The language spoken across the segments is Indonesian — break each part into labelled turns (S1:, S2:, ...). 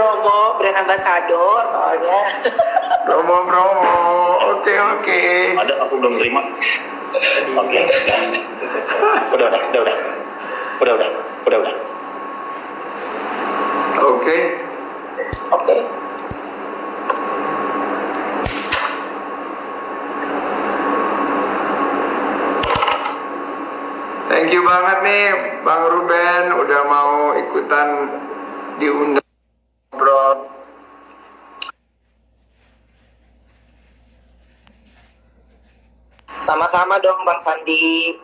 S1: promo brand ambassador soalnya.
S2: Promo. Oke.
S3: Ada, aku belum terima. Oke. Udah.
S2: Oke. Thank you banget nih Bang Ruben udah mau ikutan diundang, bro.
S1: Sama-sama dong Bang Sandi.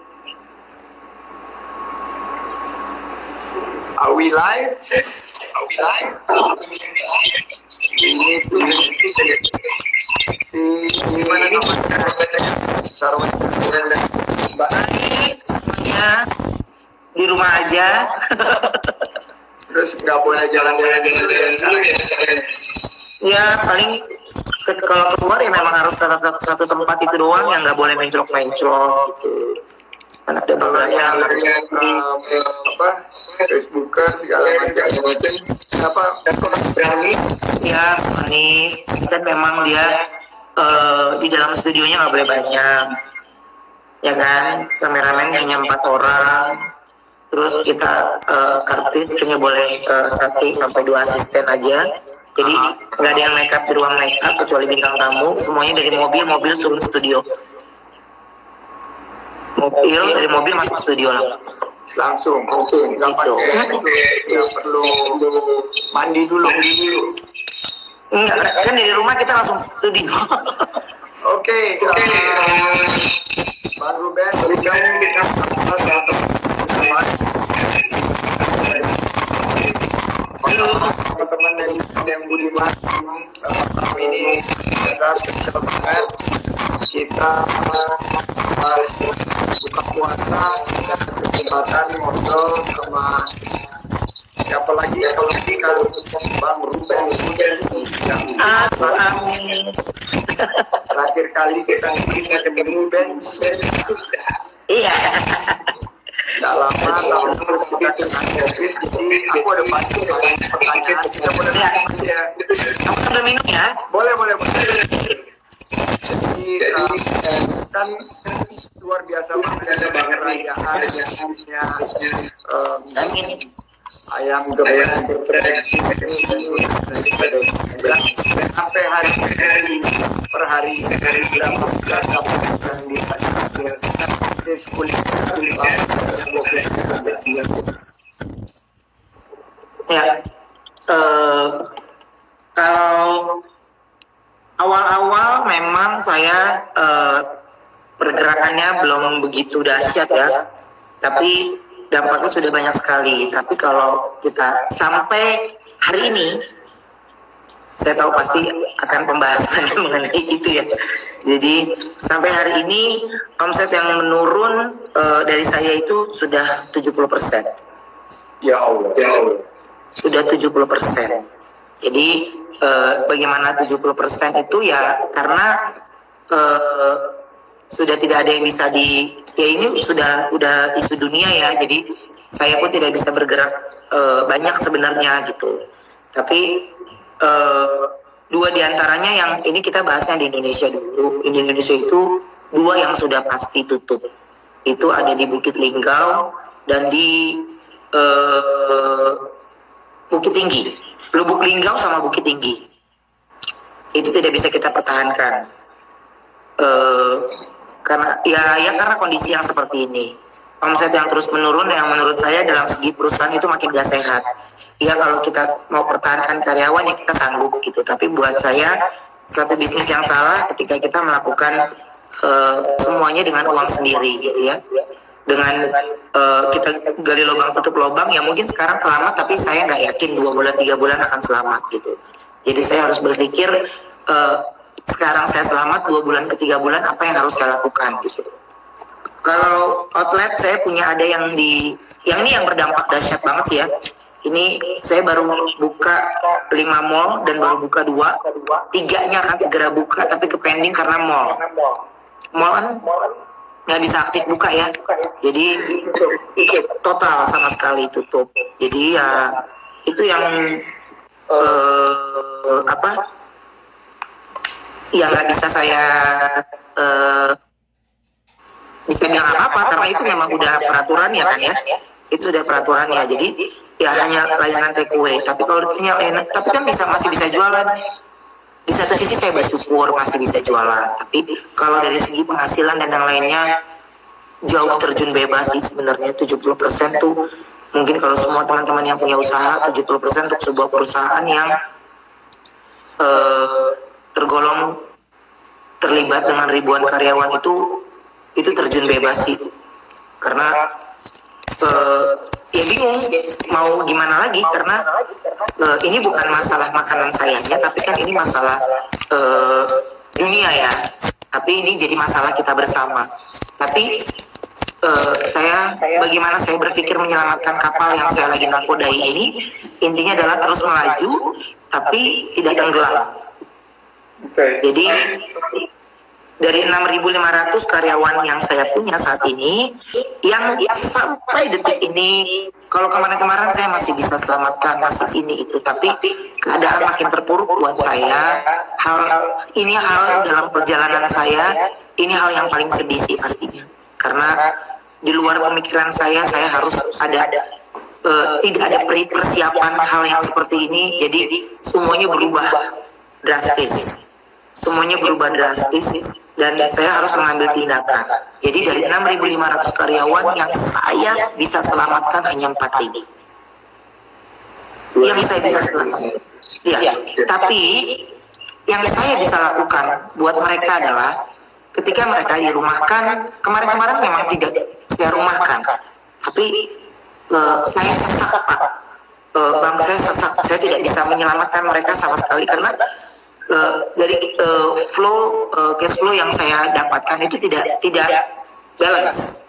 S2: Are we live? Ini tuh si mana namanya? Sarwan Mbak
S1: Ya, di rumah aja.
S2: terus nggak boleh jalan-jalan
S1: Ya paling kalau keluar ya memang harus ke satu tempat itu doang yang nggak boleh menclok gitu. Kan ada
S2: kalau yang Facebooker segala macam
S1: berani ya manis kan memang dia di dalam studionya nggak boleh banyak ya kan, kameramen hanya 4 orang, terus kita artis hanya boleh 1 sampai 2 asisten aja. Jadi nggak ada yang makeup di ruang makeup kecuali bintang tamu, semuanya dari mobil turun studio. Dari mobil masuk studio
S2: langsung nggak pakai nggak perlu mandi dulu.
S1: Enggak, kan dari rumah kita langsung studio.
S2: Oke. Bang Ruben, kita teman-teman yang budiman ini kita buka puasa kesempatan ngobrol sama siapa lagi kalau Bang Ruben yang
S1: Amin.
S2: terakhir kali kita ketemu Ben
S1: Iya.
S2: nggak lama terus kita kena COVID, jadi aku ada banyak pertanyaan kita boleh aja.
S1: Kamu sambil minum ya?
S2: Boleh. Jadi kan luar biasa banget perayaan habisnya ayam geprek sampai hari per hari berapa bulan di kulit
S1: ya. Kalau awal-awal memang saya pergerakannya belum begitu dahsyat ya, tapi dampaknya sudah banyak sekali. Tapi kalau kita sampai hari ini, saya tahu pasti akan pembahasannya mengenai itu ya. Jadi sampai hari ini omset yang menurun dari saya itu sudah 70%.
S2: Ya Allah.
S1: Sudah 70%. Jadi bagaimana 70% itu ya karena sudah tidak ada yang bisa ya ini sudah isu dunia ya, jadi saya pun tidak bisa bergerak banyak sebenarnya gitu. Tapi 2 diantaranya yang ini kita bahasnya di Indonesia dulu. Di Indonesia itu 2 yang sudah pasti tutup. Itu ada di Bukit Linggau dan di Bukit Tinggi. Lubuk Linggau sama Bukit Tinggi. Itu tidak bisa kita pertahankan. Karena kondisi yang seperti ini, omset yang terus menurun yang menurut saya dalam segi perusahaan itu makin gak sehat. Ya kalau kita mau pertahankan karyawan ya kita sanggup gitu, tapi buat saya suatu bisnis yang salah ketika kita melakukan semuanya dengan uang sendiri gitu ya, dengan kita gali lubang tutup lubang ya mungkin sekarang selamat tapi saya nggak yakin 2 bulan 3 bulan akan selamat gitu. Jadi saya harus berpikir sekarang saya selamat 2 bulan ke 3 bulan apa yang harus saya lakukan gitu. Kalau outlet saya punya ada yang ini yang berdampak dahsyat banget sih ya. Ini saya baru buka 5 mall dan baru buka 2, 3-nya akan segera buka tapi kepending karena mall kan nggak bisa aktif buka ya. Jadi total sama sekali tutup. Jadi ya itu yang apa yang nggak bisa saya bisa bilang apa karena itu memang udah peraturannya kan ya, itu udah peraturannya. Jadi ya hanya layanan take away. Tapi kalau ditanya layanan, tapi kan masih bisa jualan. Di satu sisi saya bersyukur masih bisa jualan. Tapi kalau dari segi penghasilan dan yang lainnya jauh terjun bebas sih sebenarnya. 70% tuh mungkin kalau semua teman-teman yang punya usaha, 70% untuk sebuah perusahaan yang tergolong terlibat dengan ribuan karyawan itu terjun bebas sih, karena ya bingung mau gimana lagi, karena ini bukan masalah makanan sayanya, tapi kan ini masalah dunia ya, tapi ini jadi masalah kita bersama. Tapi bagaimana saya berpikir menyelamatkan kapal yang saya lagi nakodai ini, intinya adalah terus melaju tapi tidak tenggelam. Jadi dari 6.500 karyawan yang saya punya saat ini, yang sampai detik ini, kalau kemarin-kemarin saya masih bisa selamatkan, masih ini itu, tapi keadaan makin terpuruk buat saya. Ini hal dalam perjalanan saya, ini hal yang paling sedih sih pastinya, karena di luar pemikiran saya harus ada tidak ada persiapan hal yang seperti ini, jadi semuanya berubah drastis. Semuanya berubah drastis dan saya harus mengambil tindakan. Jadi dari 6.500 karyawan yang saya bisa selamatkan hanya 4 ini. Yang saya bisa selamatkan. Ya, tapi yang saya bisa lakukan buat mereka adalah ketika mereka dirumahkan, kemarin-kemarin memang tidak saya rumahkan, tapi saya sesak Pak. Bang, saya sesak, saya tidak bisa menyelamatkan mereka sama sekali karena dari cash flow yang saya dapatkan itu tidak balance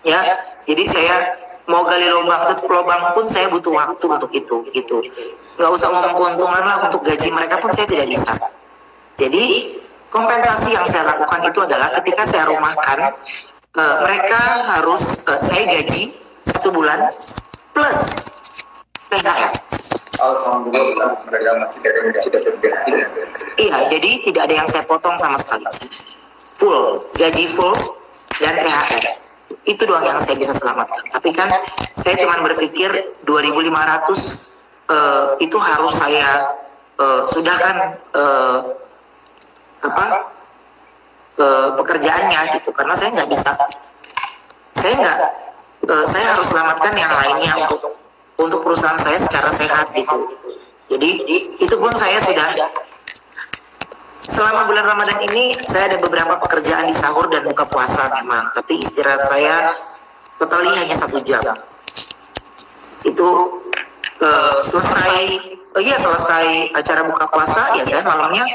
S1: ya. Jadi saya mau gali lubang pun saya butuh waktu untuk itu gitu. Nggak usah ngomong keuntungan lah, untuk gaji mereka pun saya tidak bisa. Jadi kompensasi yang saya lakukan itu adalah ketika saya rumahkan, mereka harus saya gaji 1 bulan plus THR.
S2: Alhamdulillah mereka masih terganti.
S1: Iya, jadi tidak ada yang saya potong sama sekali. Full, gaji full dan THR. Itu doang yang saya bisa selamatkan. Tapi kan saya cuma berpikir 2.500 itu harus saya sudahkan pekerjaannya gitu. Karena saya nggak bisa, saya harus selamatkan yang lainnya untuk perusahaan saya secara sehat gitu. Jadi itu pun saya sudah, selama bulan Ramadan ini saya ada beberapa pekerjaan di sahur dan buka puasa memang, tapi istirahat saya totalnya hanya 1 jam. Itu selesai acara buka puasa ya saya malamnya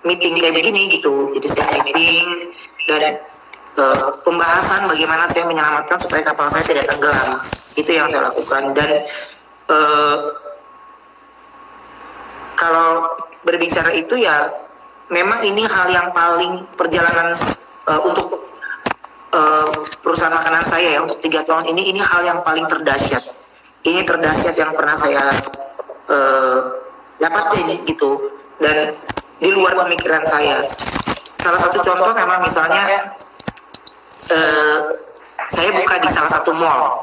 S1: meeting kayak begini gitu. Jadi saya meeting dan pembahasan bagaimana saya menyelamatkan supaya kapal saya tidak tenggelam. Itu yang saya lakukan. Dan kalau berbicara itu ya memang ini hal yang paling perjalanan untuk perusahaan makanan saya ya, untuk 3 tahun ini hal yang paling terdahsyat. Ini terdahsyat yang pernah saya dapatin gitu, dan di luar pemikiran saya. Salah satu contoh memang misalnya saya buka di salah satu mall,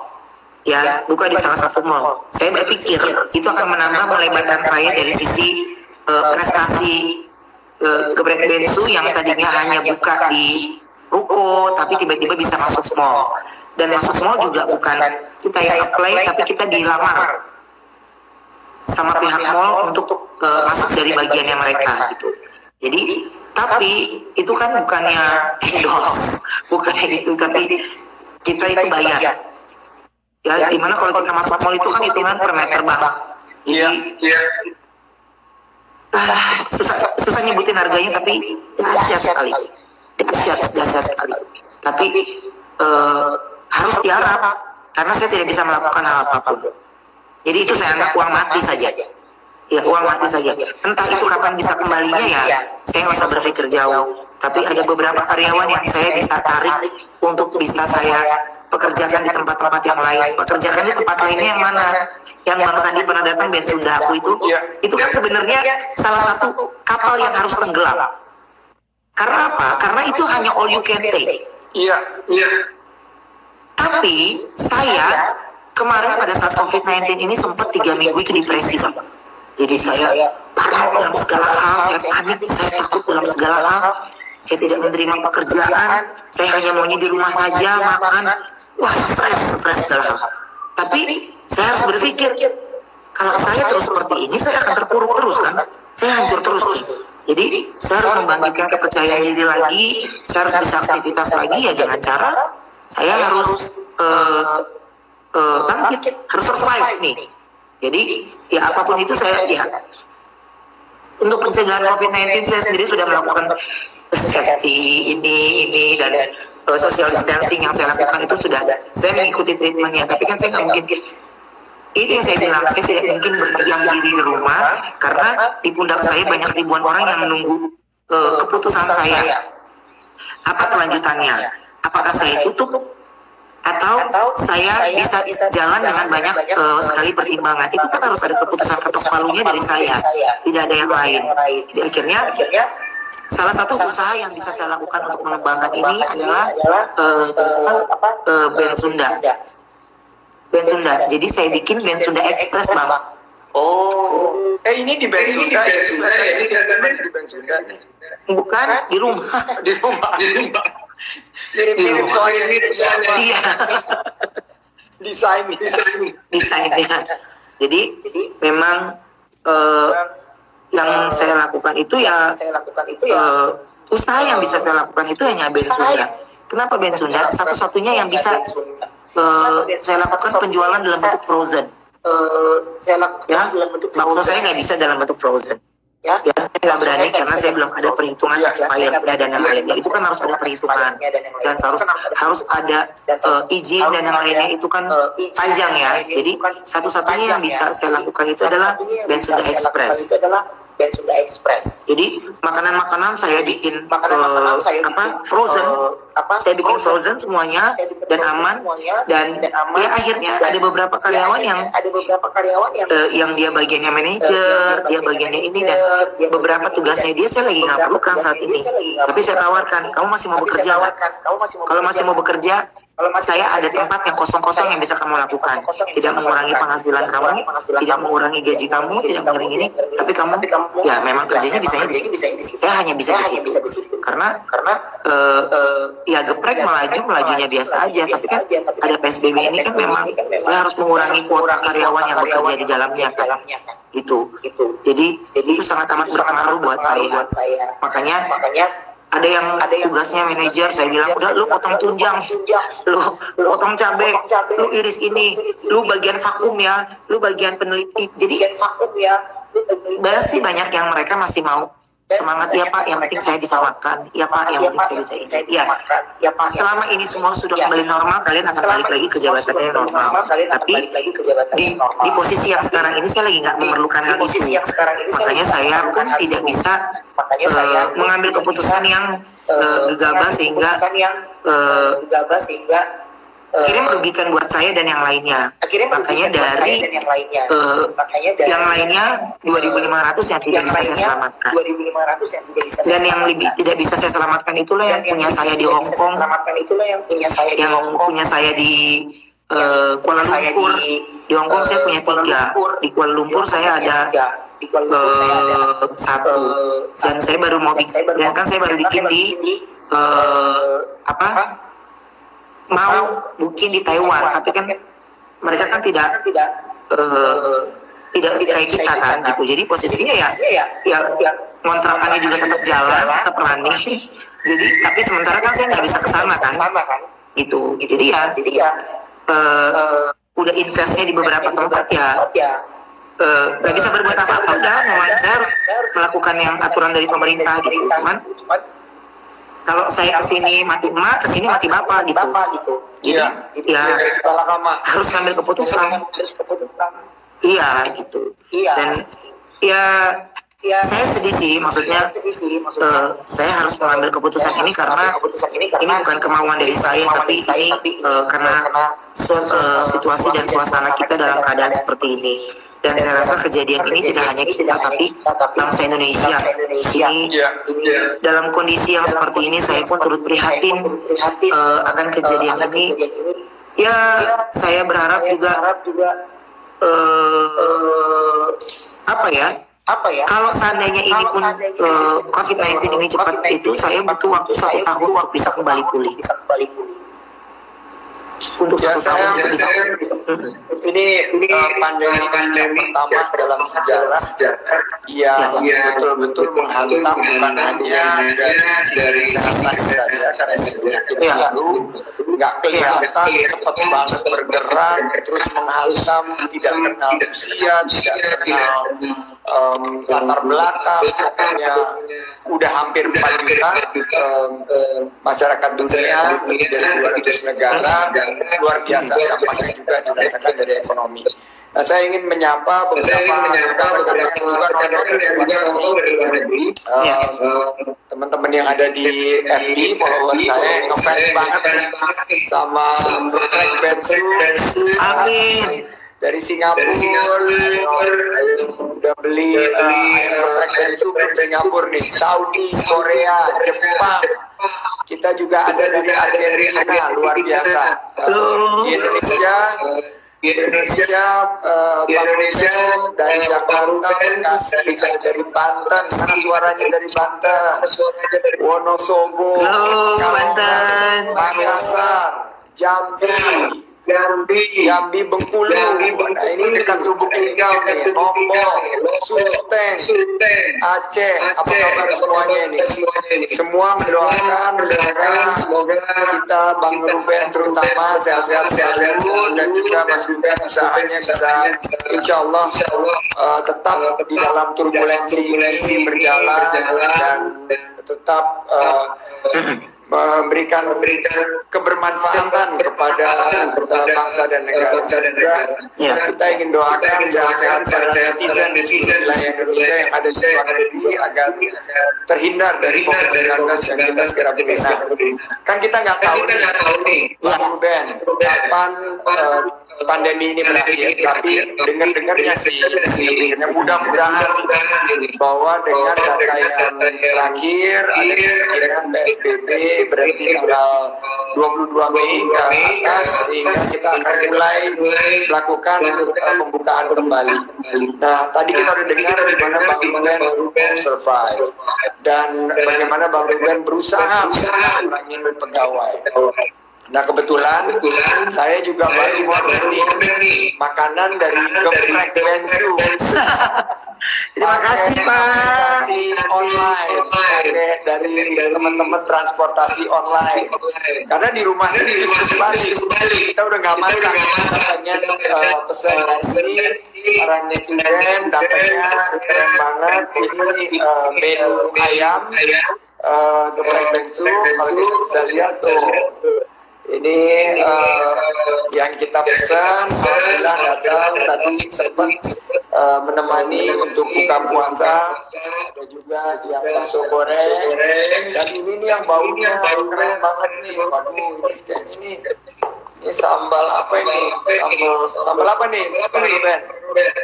S1: ya, buka di salah satu mall. Saya berpikir itu akan menambah melebarkan saya dari sisi prestasi geprek bensu yang tadinya hanya buka di ruko, tapi tiba-tiba bisa masuk mall. Dan masuk mall juga bukan kita yang apply, tapi kita dilamar sama pihak mall untuk masuk dari bagiannya mereka gitu. Jadi tapi itu kan bukannya endorse, bukannya itu, tapi kita itu bayar. Ya, dimana kalau kita masuk mall itu kan hitungan per meter Bang. Jadi susah nyebutin harganya, tapi dahsyat sekali. Dahsyat sekali. Tapi harus diharap, karena saya tidak bisa melakukan hal apapun. Jadi itu saya anggap uang mati saja. Ya, uang mati saja. Entah itu kapan bisa kembalinya ya, saya nggak usah berpikir jauh. Tapi ada beberapa karyawan yang saya bisa tarik untuk bisa saya pekerjakan di tempat-tempat yang lain. Pekerjakan di tempat lainnya yang mana? yang Bang Sandi pernah datang Ben Sunda aku itu kan sebenarnya salah satu kapal yang harus tenggelam. Karena apa? Karena itu hanya all you can take.
S2: Iya.
S1: Tapi saya kemarin pada saat COVID-19 ini sempat 3 minggu itu depresi, Bang. Jadi saya parno dalam segala hal, saya panik, saya takut dalam segala hal, saya tidak menerima pekerjaan, saya hanya maunya di rumah saja, makan, wah stres segala hal. Tapi saya harus berpikir, kalau saya terus seperti ini, saya akan terpuruk terus kan, saya hancur terus. Jadi saya harus membangkitkan kepercayaan diri lagi, saya harus bisa aktivitas lagi ya dengan cara saya harus bangkit, harus survive nih. Jadi ya apapun itu saya ya untuk pencegahan COVID-19 saya sendiri sudah melakukan safety ini dan social distancing yang saya lakukan itu sudah saya mengikuti treatmentnya. Tapi kan saya nggak mungkin, itu yang saya bilang, saya tidak mungkin berdiam diri di rumah karena di pundak saya banyak ribuan orang yang menunggu keputusan saya. Apa kelanjutannya? Apakah saya tutup atau saya bisa jalan dengan banyak sekali pertimbangan? Itu kan harus ada keputusan ketok palunya dari saya, tidak ada yang lain. Jadi akhirnya salah satu usaha yang bisa saya lakukan untuk mengembangkan ini adalah Ben Sunda. Jadi saya bikin Ben Sunda Express, Bang.
S2: Oh, ini di Ben Sunda ya? Ini di Ben Sunda.
S1: Bukan di rumah.
S2: Di rumah. Mirip-mirip soalnya
S1: Iya. Desainnya. Jadi memang yang saya lakukan itu ya usaha yang bisa saya lakukan itu hanya Ben Sunda. Kenapa Ben Sunda? Satu-satunya yang bisa saya lakukan penjualan dalam bentuk frozen. Maksud saya nggak bisa dalam bentuk frozen. Ya, saya nggak berani karena saya belum ada perhitungan expirednya dan yang lainnya. Itu kan harus ada perhitungan dan harus ada izin dan yang lainnya itu kan panjang ya. Jadi satu-satunya yang bisa saya lakukan itu adalah Ben Sunda Express. Jadi makanan-makanan saya bikin frozen. Saya bikin frozen semuanya dan aman dan ya akhirnya ada beberapa karyawan yang dia bagiannya manajer, dia bagiannya ini dan beberapa tugasnya saya lagi nggak perlukan saat ini. Tapi saya tawarkan, kamu masih mau bekerja nggak? Kalau masih mau bekerja, saya ada tempat yang kosong-kosong yang bisa kamu lakukan. Tidak mengurangi penghasilan kamu, tidak mengurangi gaji kamu, tidak mengurangi ini. Tapi kamu, ya memang kerjanya bisa di sini. Saya hanya bisa di sini. Karena ya geprek melajunya biasa aja. Tapi kan ada PSBB ini kan memang saya harus mengurangi kuota karyawan yang bekerja di dalamnya. Itu. Jadi itu sangat amat berpengaruh buat saya. Makanya ada yang tugasnya manajer, saya bilang udah lu potong tunjang, lu potong cabai, lu iris ini, lu bagian vakum ya, lu bagian peneliti. Jadi masih banyak yang mereka masih mau semangat ya Pak, yang penting saya bisa makan, ya Pak, yang penting saya bisa ini. Ya, selama ini semua sudah kembali normal, kalian akan balik lagi ke jabatannya normal. Tapi di posisi yang sekarang ini saya lagi nggak memerlukan hal itu. Makanya saya pun tidak bisa mengambil keputusan yang gegabah sehingga akhirnya merugikan buat saya dan yang lainnya. Makanya dari yang lainnya 2.500 yang tidak bisa saya selamatkan. Dan yang lebih tidak bisa saya selamatkan itulah yang punya saya di Hong Kong, yang punya saya di Kuala Lumpur. Di Hong Kong saya punya 3, di Kuala Lumpur saya ada 1, dan saya baru mau bikin, dan kan saya baru bikin di mau mungkin di Taiwan, tapi kan mereka kan tidak kayak kita kan gitu. Jadi posisinya ya kontrakannya juga tetap jalan, tetap running. Jadi tapi sementara kan saya nggak bisa ke sana kan itu. Jadi ya udah investnya di beberapa tempat ya nggak bisa berbuat apa-apa. Udah memang saya harus melakukan yang aturan dari pemerintah gitu. Cuman kalau saya kesini mati emak, kesini mati bapak gitu. Jadi ya harus ngambil keputusan. Iya gitu. Dan ya saya sedih sih, maksudnya saya harus mengambil keputusan ini karena ini bukan kemauan dari saya, tapi ini karena situasi dan suasana kita dalam keadaan seperti ini. Dan saya rasa kejadian ini tidak hanya kita, tapi bangsa Indonesia. Ini dalam kondisi yang seperti ini, saya pun turut prihatin akan kejadian ini. Ya, saya berharap juga kalau seandainya ini pun COVID-19 ini cepat itu, saya butuh waktu 1 tahun untuk bisa kembali pulih. Untuk
S2: Ya, saya ini pandemi yang pertama dalam sejarah yang betul-betul menghantam bukan hanya dari sisi kesehatan saja, karena ini penyakit baru nggak kelihatan, cepat banget bergerak, terus menghantam, tidak kenal usia, tidak kenal latar belakang, pokoknya udah hampir 4 juta masyarakat dunia dari 200 negara, dan luar biasa dampaknya juga dirasakan dari ekonomi. Nah, saya ingin menyapa beberapa teman-teman yang ada di FB, follower saya ngefans banget sama Trek Bensu.
S1: Amin.
S2: Dari Singapura, udah beli Trek Bensu dari Singapura nih, Saudi, Korea, Jepang. Kita juga ada dari Argentina, luar biasa. Di Indonesia, Bang Ruben dari Jakarta, Bekasi, dari Banten, mana suaranya dari Banten, Wonosobo,
S1: Banten,
S2: Makassar, Jambi, Bengkulu, nah ini dekat Lubuk Linggau nih, Lombok, Sulteng, Aceh, apa kabar semuanya ini? Semua mendoakan semoga kita Bang Ruben terutama sehat-sehat selalu, dan juga Mas Ruben usahanya bisa insya Allah tetap di dalam turbulensi ini berjalan dan tetap memberikan kebermanfaatan kepada bangsa dan negara. Kita ingin doakan sehat-sehat para netizen di wilayah Indonesia yang ada di luar negeri agar terhindar dari COVID-19 dan kita segera pulih. Kan kita nggak tahu nih, Bang Ruben, kapan pandemi ini berakhir, tapi dengar-dengarnya sih mudah-mudahan bahwa dengan data yang terakhir ada kemungkinan PSBB berarti tanggal 22 Mei ke atas, sehingga kita akan mulai melakukan pembukaan kembali. Nah, tadi kita udah dengar bagaimana Bang Ruben survive dan bagaimana Bang Ruben berusaha mengurangi pegawai. Nah, kebetulan saya juga baru order nih makanan dari Geprek Bensu.
S1: Terima kasih Pak.
S2: Online dari teman-teman transportasi online. Karena di rumah sendiri kita udah nggak masak, kita pengen pesan ini. Para netizen datanya keren banget. Ini menu ayam Geprek Bensu. Kalau bisa lihat tuh. Ini yang kita pesan, alhamdulillah datang tadi sempat menemani untuk buka puasa. Ada juga yang bakso goreng, dan ini yang baunya keren banget nih. Waduh, ini sambal apa ini? Sambal apa nih, Pak Ruben?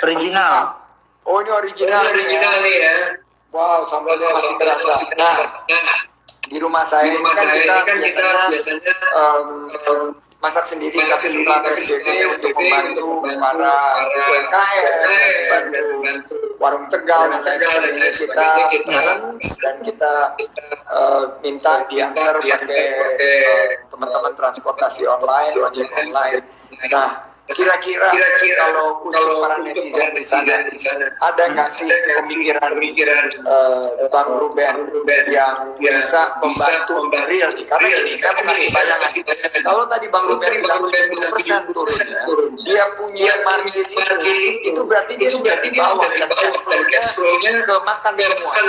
S1: Original.
S2: Oh, ini original nih ya. Wow, sambalnya masih terasa. Nah, di rumah saya ini kan kita biasanya masak sendiri, tapi setelah PSBB untuk membantu para UMKM, membantu warung Tegal dan lain sebagainya, kita pesan dan kita minta diantar pakai teman-teman transportasi online, ojek online. Nah, kira-kira kalau untuk para netizen di sana ada nggak sih pemikiran Bang Ruben yang bisa membantu real? Karena ini saya mau kasih bayangan. Kalau tadi Bang Ruben bilang 70% turunnya, dia punya margin itu berarti dia sudah di bawah dan cash flow-nya ke makan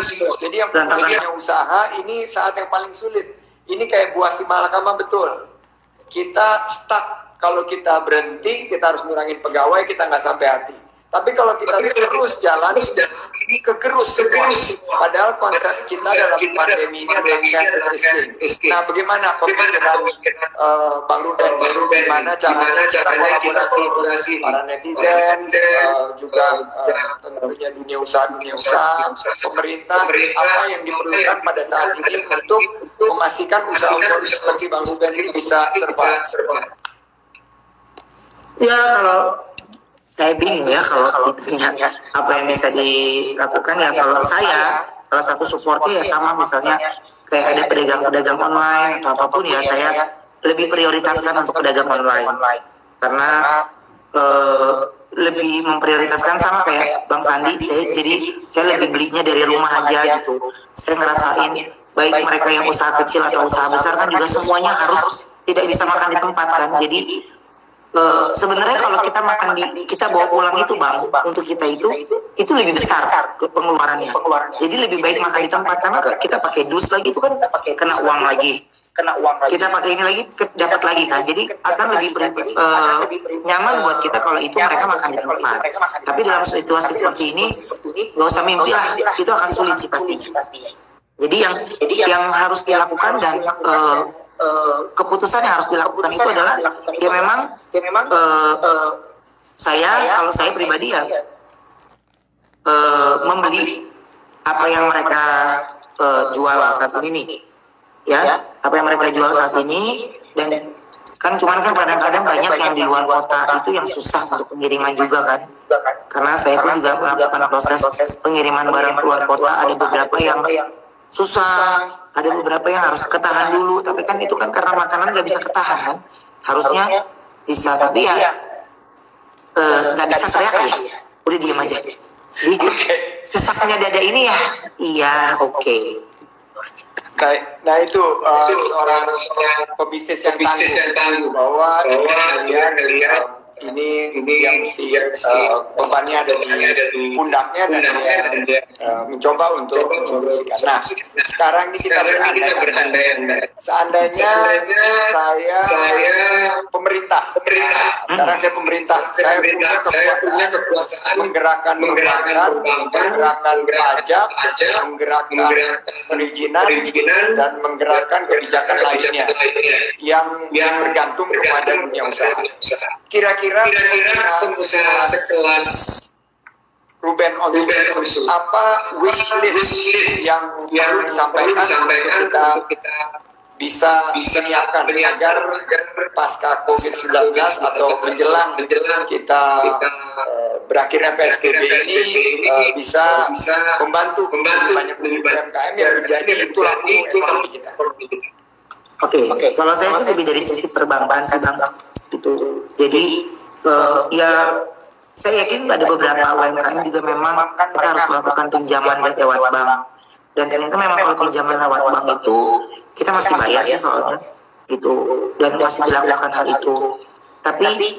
S2: semua. Jadi yang punya usaha ini saat yang paling sulit. Ini kayak buah si malakama, betul. Kita stuck. Kalau kita berhenti, kita harus ngurangin pegawai, kita nggak sampai hati. Tapi kalau kita terus jalan, ini kegerus semua. Padahal konsep kita dalam pandemi ini adalah cash escape. Nah, bagaimana pemikiran Bang Ruben? Bagaimana caranya kita kolaborasi para netizen, juga tentunya dunia usaha, pemerintah, apa yang diperlukan pada saat ini untuk memastikan usaha-usaha seperti Bang Ruben ini bisa survive?
S1: Ya, kalau saya bingung ya kalau ditanya apa yang bisa dilakukan ya. Kalau saya salah satu supportnya ya sama, misalnya kayak ada pedagang-pedagang online atau apapun ya, saya lebih prioritaskan untuk pedagang online karena lebih memprioritaskan, sama kayak Bang Sandi. Saya lebih belinya dari rumah aja gitu. Saya ngerasain baik mereka yang usaha kecil atau usaha besar kan juga semuanya harus tidak bisa makan di tempat kan. Jadi sebenarnya kalau kita makan kita bawa pulang itu Bang, untuk kita itu lebih besar pengeluarannya. Jadi lebih baik makan di tempat, karena kita pakai dus lagi itu kan kena uang lagi. Kita pakai ini lagi dapat lagi kan. Jadi akan lebih nyaman buat kita kalau itu mereka makan di tempat. Tapi dalam situasi seperti ini nggak usah mimpi lah, itu akan sulit sih pasti. Jadi yang harus dilakukan dan keputusan yang harus dilakukan itu adalah ya memang kalau saya pribadi ya membeli apa yang mereka jual saat ini ya, apa yang mereka jual saat ini. Dan kan kadang-kadang banyak yang di luar kota itu yang susah untuk pengiriman juga kan, karena saya pun juga melakukan proses pengiriman barang keluar kota. Ada beberapa yang susah, ada beberapa yang harus ketahan dulu, tapi kan itu kan karena makanan nggak bisa ketahan kan, harusnya bisa, tapi ya nggak bisa teriak ya, udah diem aja. Jadi sesaknya dada ini ya, iya oke.
S2: Nah itu seorang pebisnis yang tangguh bahwa dia ngelihat ini yang mesti bebannya ada di pundaknya, dan dia mencoba untuk mensolusikan. Nah, sekarang ini kita berandai-andai. Seandainya saya pemerintah. Sekarang saya pemerintah. Saya punya kekuasaan menggerakkan pajak, menggerakkan perizinan, dan menggerakkan kebijakan lainnya yang bergantung kepada dunia usaha. Kira-kira pengusaha sekelas Ruben Onsu, apa wishlist yang disampaikan untuk kita bisa menyiapkan agar pasca COVID-19 atau menjelang kita berakhirnya PSBB ini bisa membantu banyak UMKM yang menjadi tulang punggung ekonomi kita.
S1: Oke. Kalau saya sih lebih dari sisi perbankan sih Bang. Jadi ya saya yakin ada beberapa UMKM juga memang harus melakukan pinjaman lewat bank, dan ternyata memang kalau pinjaman lewat bank itu kita masih bayar ya soalnya itu, dan masih dilakukan hal itu. Tapi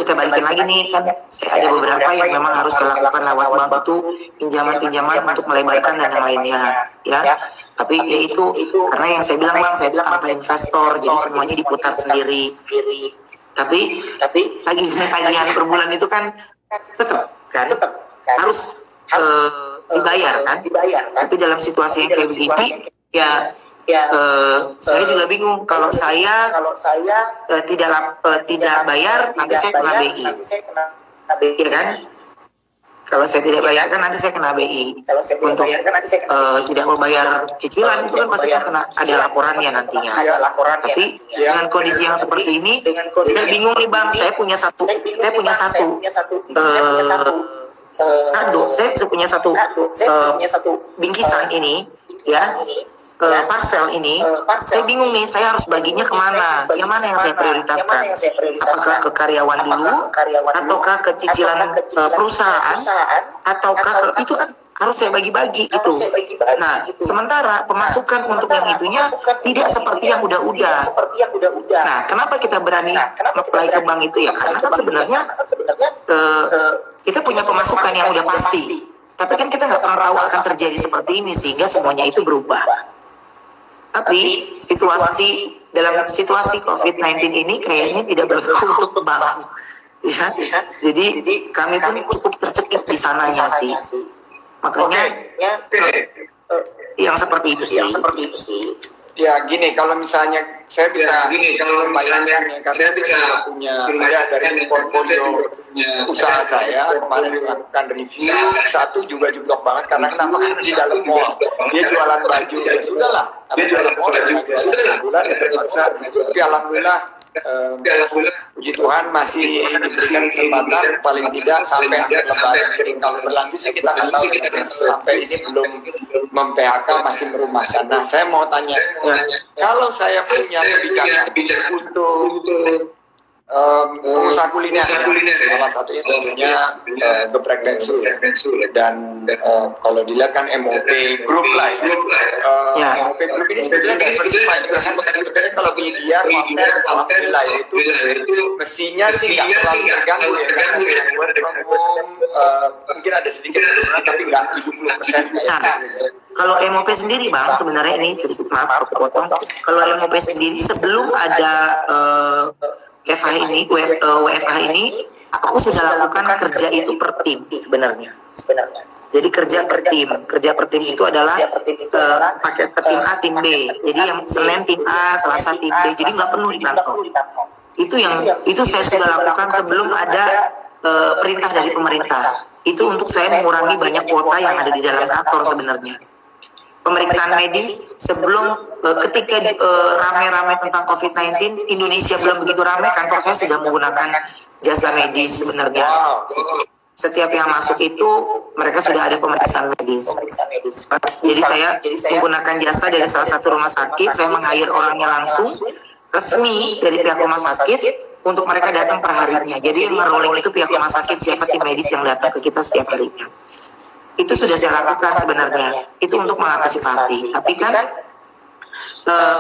S1: kita balikin lagi nih, kan ada beberapa yang memang harus dilakukan lewat bank itu, pinjaman untuk melebarkan dan yang lainnya ya. Tapi ya itu karena yang saya bilang Bang, saya bilang tanpa investor, jadi semuanya diputar sendiri. Tapi tagihan per bulan itu kan tetap harus dibayar kan. Tapi dalam situasi yang kayak begini ya saya juga bingung. Kalau saya tidak bayar, nanti saya kena BI, ya kan? Kalau saya tidak bayar kan nanti saya kena BI. Untuk tidak membayar cicilan itu kan pasti kena ada laporannya nantinya. Tapi dengan kondisi yang seperti ini, saya bingung nih Bang. Saya punya satu kado. Saya punya satu bingkisan ini ya. Parcel ini, saya bingung nih, saya harus baginya kemana? Yang mana yang saya prioritaskan? Apakah ke karyawan dulu, ataukah ke cicilan perusahaan, ataukah itu kan harus saya bagi-bagi itu. Nah, sementara pemasukan untuk yang itunya tidak seperti yang udah-udah. Nah, kenapa kita berani apply ke bank itu ya? Karena kan sebenarnya kita punya pemasukan yang udah pasti. Tapi kan kita nggak pernah tahu akan terjadi seperti ini, sehingga semuanya itu berubah. Tapi dalam situasi COVID-19 ini kayaknya tidak berlaku untuk bank. Ya, jadi kami pun cukup tercekik di sananya sih. Makanya yang seperti itu sih.
S2: Ya gini, kalau misalnya saya bisa bayangkan ya, karena saya bisa punya dari portfolio usaha saya kemarin melakukan review, satu juga jeblok banget karena kenapa? Karena di dalam mall dia jualan baju, ya sudahlah, tapi jualan mall bulan ya terpaksa, tapi alhamdulillah puji Tuhan masih diberikan kesempatan paling tidak sampai akhir lebaran. Kalau berlanjut sih kita nggak tahu, sampai ini belum mem-PHK, masih merumahkan. Nah, saya mau tanya, kalau saya punya kebijakan untuk pengusaha kuliner, salah satunya tentunya geprek bensu, dan kalau dilihat kan MOP Group lah ya. MOP Group ini sebetulnya sebetulnya kalau media konten alhamdulillah itu mestinya sih nggak terlalu terganggu ya, mungkin ada sedikit tapi nggak 70% kayak
S1: Kalau MOP sendiri Bang, sebenarnya ini sedikit maaf aku potong. Kalau MOP sendiri sebelum ada WFH ini, aku sudah lakukan kerja itu per tim sebenarnya. Jadi kerja per tim itu adalah paket tim A, tim B. Jadi yang Senin tim A, Selasa tim B. Jadi nggak penuh di kantor. Itu saya sudah lakukan sebelum ada perintah dari pemerintah. Itu untuk saya mengurangi banyak kuota yang ada di dalam kantor sebenarnya. Pemeriksaan medis sebelum ketika rame-rame tentang COVID-19, Indonesia belum begitu ramai, kantor saya sudah menggunakan jasa medis sebenarnya. Setiap yang masuk itu mereka sudah ada pemeriksaan medis. Jadi saya menggunakan jasa dari salah satu rumah sakit, saya meng-hire orangnya langsung resmi dari pihak rumah sakit untuk mereka datang per harinya. Jadi yang nge-rolling itu pihak rumah sakit, siapa tim medis yang datang ke kita setiap harinya. Itu sudah saya lakukan sebenarnya. Itu untuk mengantisipasi. Tapi kan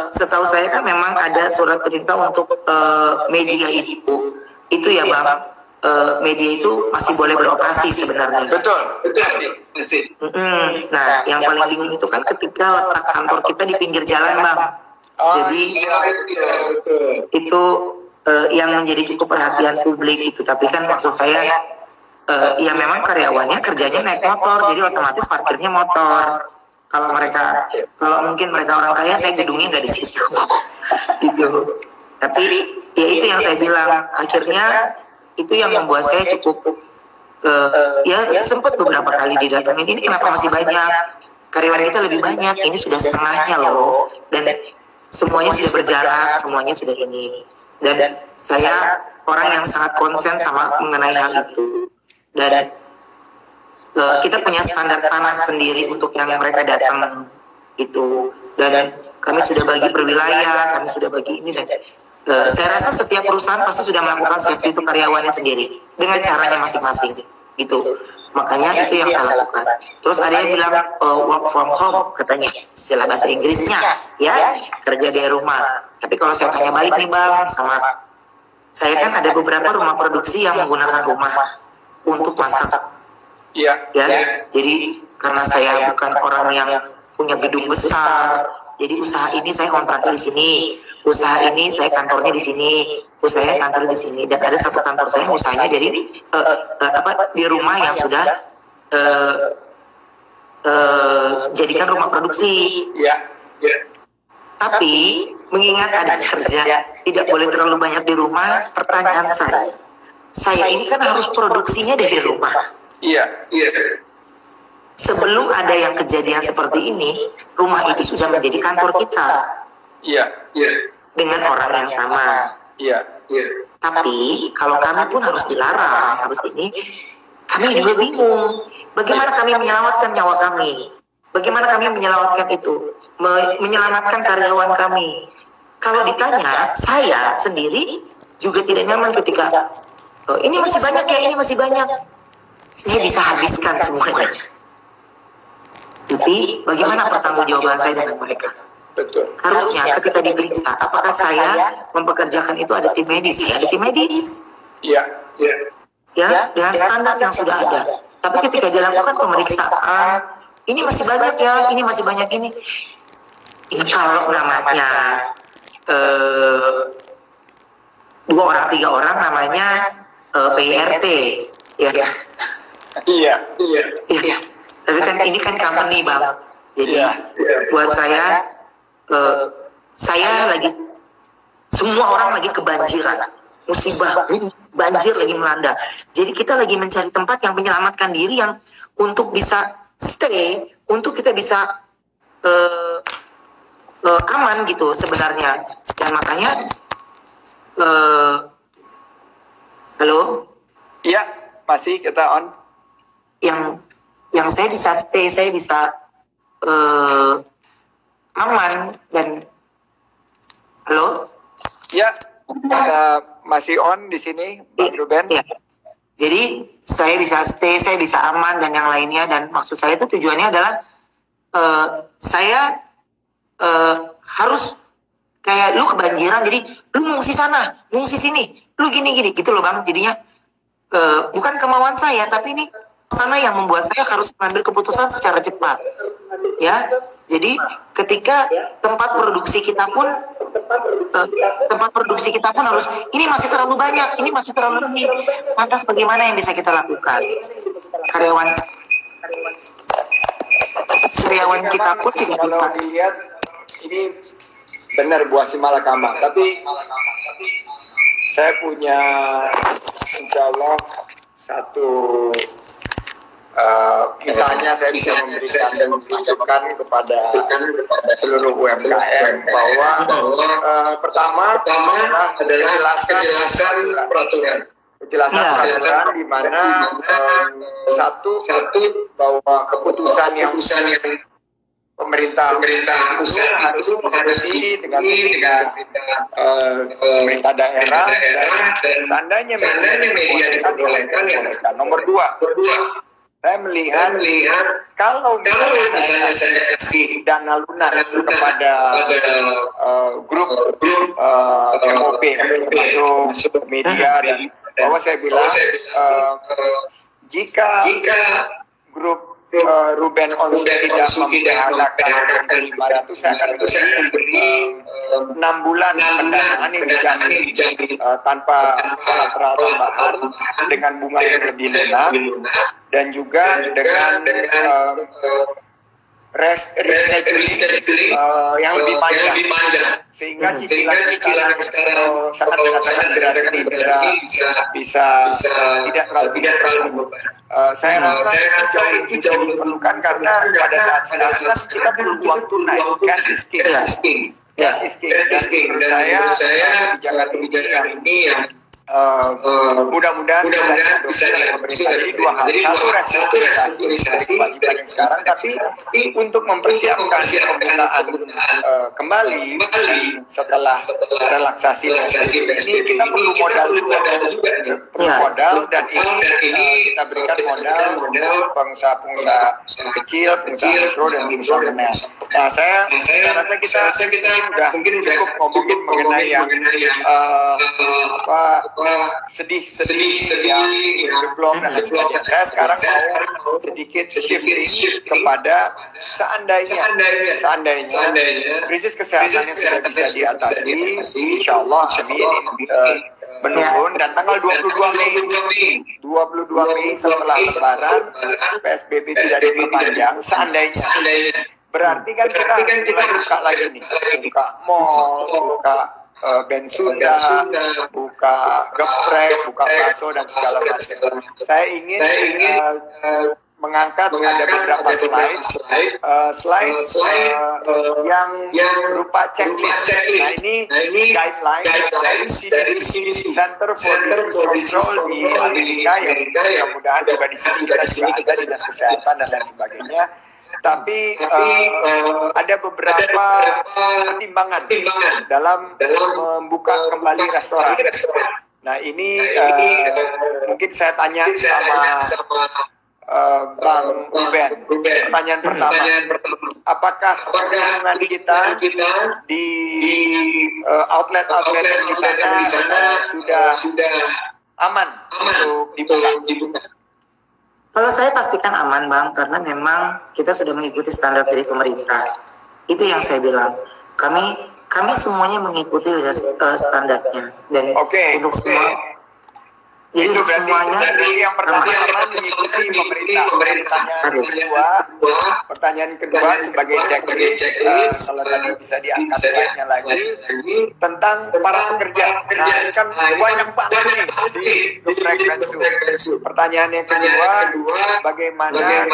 S1: setahu saya kan memang ada surat perintah untuk media itu. Itu ya Bang, media itu masih boleh beroperasi sebenarnya.
S2: Betul.
S1: Nah, yang paling bingung itu kan ketika letak kantor kita di pinggir jalan Bang. Jadi itu yang menjadi cukup perhatian publik itu. Tapi kan maksud saya ya memang karyawannya kerjanya naik motor, jadi otomatis parkirnya motor. Kalau mungkin mereka orang kaya, saya gedungnya nggak di situ. Gitu. Tapi ya itu yang saya bilang, akhirnya itu yang membuat saya cukup ya sempat beberapa kali didatangin, ini kenapa masih banyak, karyawan kita lebih banyak, ini sudah setengahnya loh, dan semuanya sudah berjarak, semuanya sudah ini. Dan saya orang yang sangat konsen sama mengenai hal itu. Dan kita punya standar panas sendiri untuk yang mereka datang itu, dan kami sudah bagi per wilayah, kami sudah bagi ini, dan saya rasa setiap perusahaan pasti sudah melakukan safety untuk karyawannya sendiri dengan caranya masing-masing gitu. Makanya itu yang saya lakukan. Terus ada yang bilang work from home katanya, istilah bahasa Inggrisnya ya, kerja dari rumah. Tapi kalau saya tanya balik nih Bang, sama saya kan ada beberapa rumah produksi yang menggunakan rumah untuk masak. Ya. Jadi karena saya bukan orang yang punya gedung besar, jadi usaha ini saya kontraknya di sini, usaha ini saya kantornya di sini, usaha kantor di sini, dan ada satu kantor saya usahanya jadi di rumah yang sudah jadikan rumah produksi. Tapi mengingat ada kerja, tidak boleh terlalu banyak di rumah. Pertanyaan saya ini kan harus produksinya dari rumah. Sebelum ada yang kejadian seperti ini, rumah itu sudah menjadi kantor kita. Dengan orang yang sama. Tapi kalau kami pun harus dilarang, harus ini, kami juga bingung. Bagaimana kami menyelamatkan nyawa kami? Bagaimana kami menyelamatkan itu? Menyelamatkan karyawan kami? Kalau ditanya, saya sendiri juga tidak nyaman ketika ini masih banyak ya, ini masih banyak. Saya bisa habiskan semuanya. Tapi bagaimana pertanggungjawaban saya dengan mereka?
S2: Betul.
S1: Harusnya ketika diperiksa, apakah saya mempekerjakan itu ada tim medis? Ya, ada tim medis. Ya, dengan standar yang sudah ada. Tapi ketika dilakukan pemeriksaan, ini masih banyak ya, ini masih banyak ini. Ini kalau namanya 2 orang 3 orang namanya PIRT, ya.
S2: Iya.
S1: Iya. Tapi kan ini kan company bang. Jadi buat saya lagi, semua orang lagi kebanjiran, musibah banjir lagi melanda. Jadi kita lagi mencari tempat yang menyelamatkan diri, yang untuk bisa stay, untuk kita bisa aman gitu sebenarnya. Dan makanya halo?
S2: Iya, masih kita on.
S1: Yang saya bisa stay, saya bisa aman. Dan halo?
S2: Ya, kita masih on di sini, Bang Ruben.
S1: Ya. Jadi saya bisa stay, saya bisa aman dan yang lainnya. Dan maksud saya itu tujuannya adalah saya harus kayak lu kebanjiran, jadi lu ngungsi sana, ngungsi sini, lu gini gitu loh bang. Jadinya bukan kemauan saya, tapi ini sana yang membuat saya harus mengambil keputusan secara cepat. Ya, jadi ketika tempat produksi kita pun harus, ini masih terlalu banyak, ini masih terlalu lebih. Lantas bagaimana yang bisa kita lakukan? Karyawan kita pun tidak
S2: kalau
S1: bisa.
S2: dilihat ini benar buah si malakama, tapi saya punya insya Allah satu misalnya saya bisa memberikan masukan kepada seluruh UMKM bahwa pertama adalah kejelasan peraturan. Kejelasan di mana satu bahwa keputusan yang pemerintah pusat harus berkoordinasi dengan pemerintah daerah, dan seandainya media dibolehkan. Nomor dua, saya melihat kalau misalnya saya kasih dana lunak kepada grup MOP termasuk media, dan bahwa saya bilang jika grup Ruben Ons tidak memphk-kan 500, saya akan beri 6 bulan pendanaan yang dijamin tanpa kolateral tambahan dengan bunga yang lebih lunak, dan juga dengan rescheduling yang lebih panjang, sehingga cicilan sekarang sangat berarti bisa tidak terlalu beban. Saya rasa itu jauh diperlukan, karena pada saat sekarang kita perlu uang tunai, cash is king. Dan menurut saya kebijakan ini yang mudah-mudahan bisa diadopsi oleh pemerintah. Jadi dua hal, satu restrukturisasi kewajiban yang sekarang, tapi untuk mempersiapkan penggunaan kembali setelah relaksasi ini kita perlu modal juga, dan ini kita berikan modal pengusaha-pengusaha kecil, pengusaha mikro, dan pengusaha menengah. Nah, saya rasa kita sudah cukup ngomongin mengenai yang sedih yang geblok dan lain sebagainya. Saya sekarang mau sedikit shifting kepada seandainya krisis kesehatan yang sudah bisa diatasi, insya Allah menurun, dan tanggal 22 Mei setelah Lebaran PSBB tidak diperpanjang, seandainya berarti kan kita mulai buka lagi nih, buka mall, buka Bensunda, buka geprek, buka bakso, dan segala macam. Saya ingin mengangkat ada beberapa slide yang berupa checklist. Nah, ini guidelines dari CDC, Center for Disease Control di Amerika, yang mudah-mudahan juga di sini kita juga ada dinas kesehatan dan lain sebagainya. Tapi ada beberapa pertimbangan dalam membuka kembali restoran. Nah, ini mungkin saya tanya sama Bang Ruben. Pertanyaan pertama, apakah lingkungan kita di outlet-outlet di sana sudah aman untuk dibuka?
S1: Kalau saya pastikan aman bang, karena memang kita sudah mengikuti standar dari pemerintah. Itu yang saya bilang. Kami semuanya mengikuti standarnya, dan untuk semua Jadi
S2: itu berarti,
S1: semuanya
S2: yang pertama mengikuti pemerintah. Pertanyaan kedua sebagai checklist, kalau tadi bisa diangkat slide-nya lagi tentang para pekerja. Nah, ini kan banyak banget nih di Geprek Bensu. Pertanyaan yang kedua, bagaimana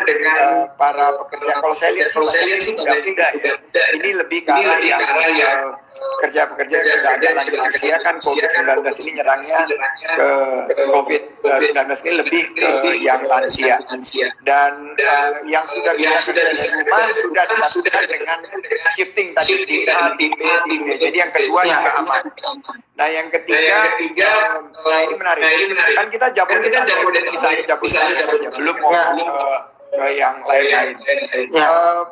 S2: dengan para pekerja? Kalau saya lihat sih mudah ya. Ini lebih ke arah yang pekerja-pekerja yang sudah ada lanjut usia, kan COVID-19 ini nyerangnya ke COVID-19 ini lebih ke yang lansia, dan yang sudah bisa kerja di rumah sudah dilakukan dengan shifting tadi tim A, tim B, tim C. Jadi yang kedua juga aman. Nah yang ketiga, nah ini menarik. Kan kita Jabodetabek, misalnya Jabodetabek, belum mau ke yang lain-lain.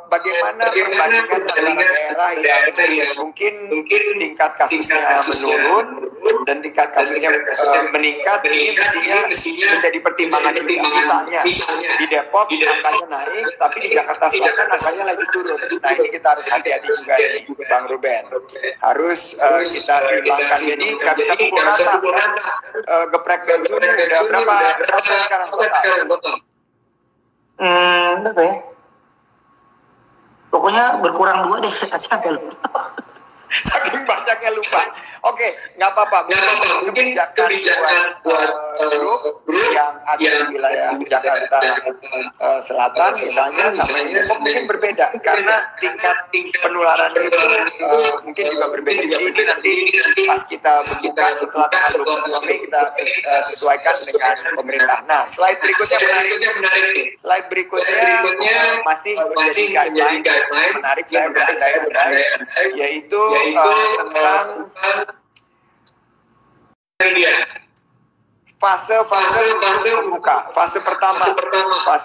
S2: Bagaimana perbandingan antara daerah yang mungkin tingkat kasusnya menurun dan tingkat kasusnya meningkat, ini mestinya menjadi pertimbangan juga. Misalnya di Depok angkanya naik, tapi di Jakarta Selatan angkanya lagi turun. Nah ini kita harus hati-hati juga nih, Bang Ruben. Harus kita seimbangkan. Jadi nggak bisa pukul rata. Geprek Bensu udah berapa sekarang total?
S1: Apa ya? Pokoknya berkurang 2 deh, sampai lupa.
S2: Saking banyaknya lupa. Oke, nggak apa-apa. Mungkin kebijakan buat grup yang ada di wilayah Jakarta Selatan misalnya sama ini mungkin berbeda karena tingkat penularan itu mungkin juga berbeda. Jadi ini nanti pas kita buka setelah tanggal 22 Mei kita sesuaikan dengan pemerintah. Nah, slide berikutnya menarik. Slide berikutnya masih menjadi guideline menarik, saya berandai-andai, yaitu tentang fase membuka. Fase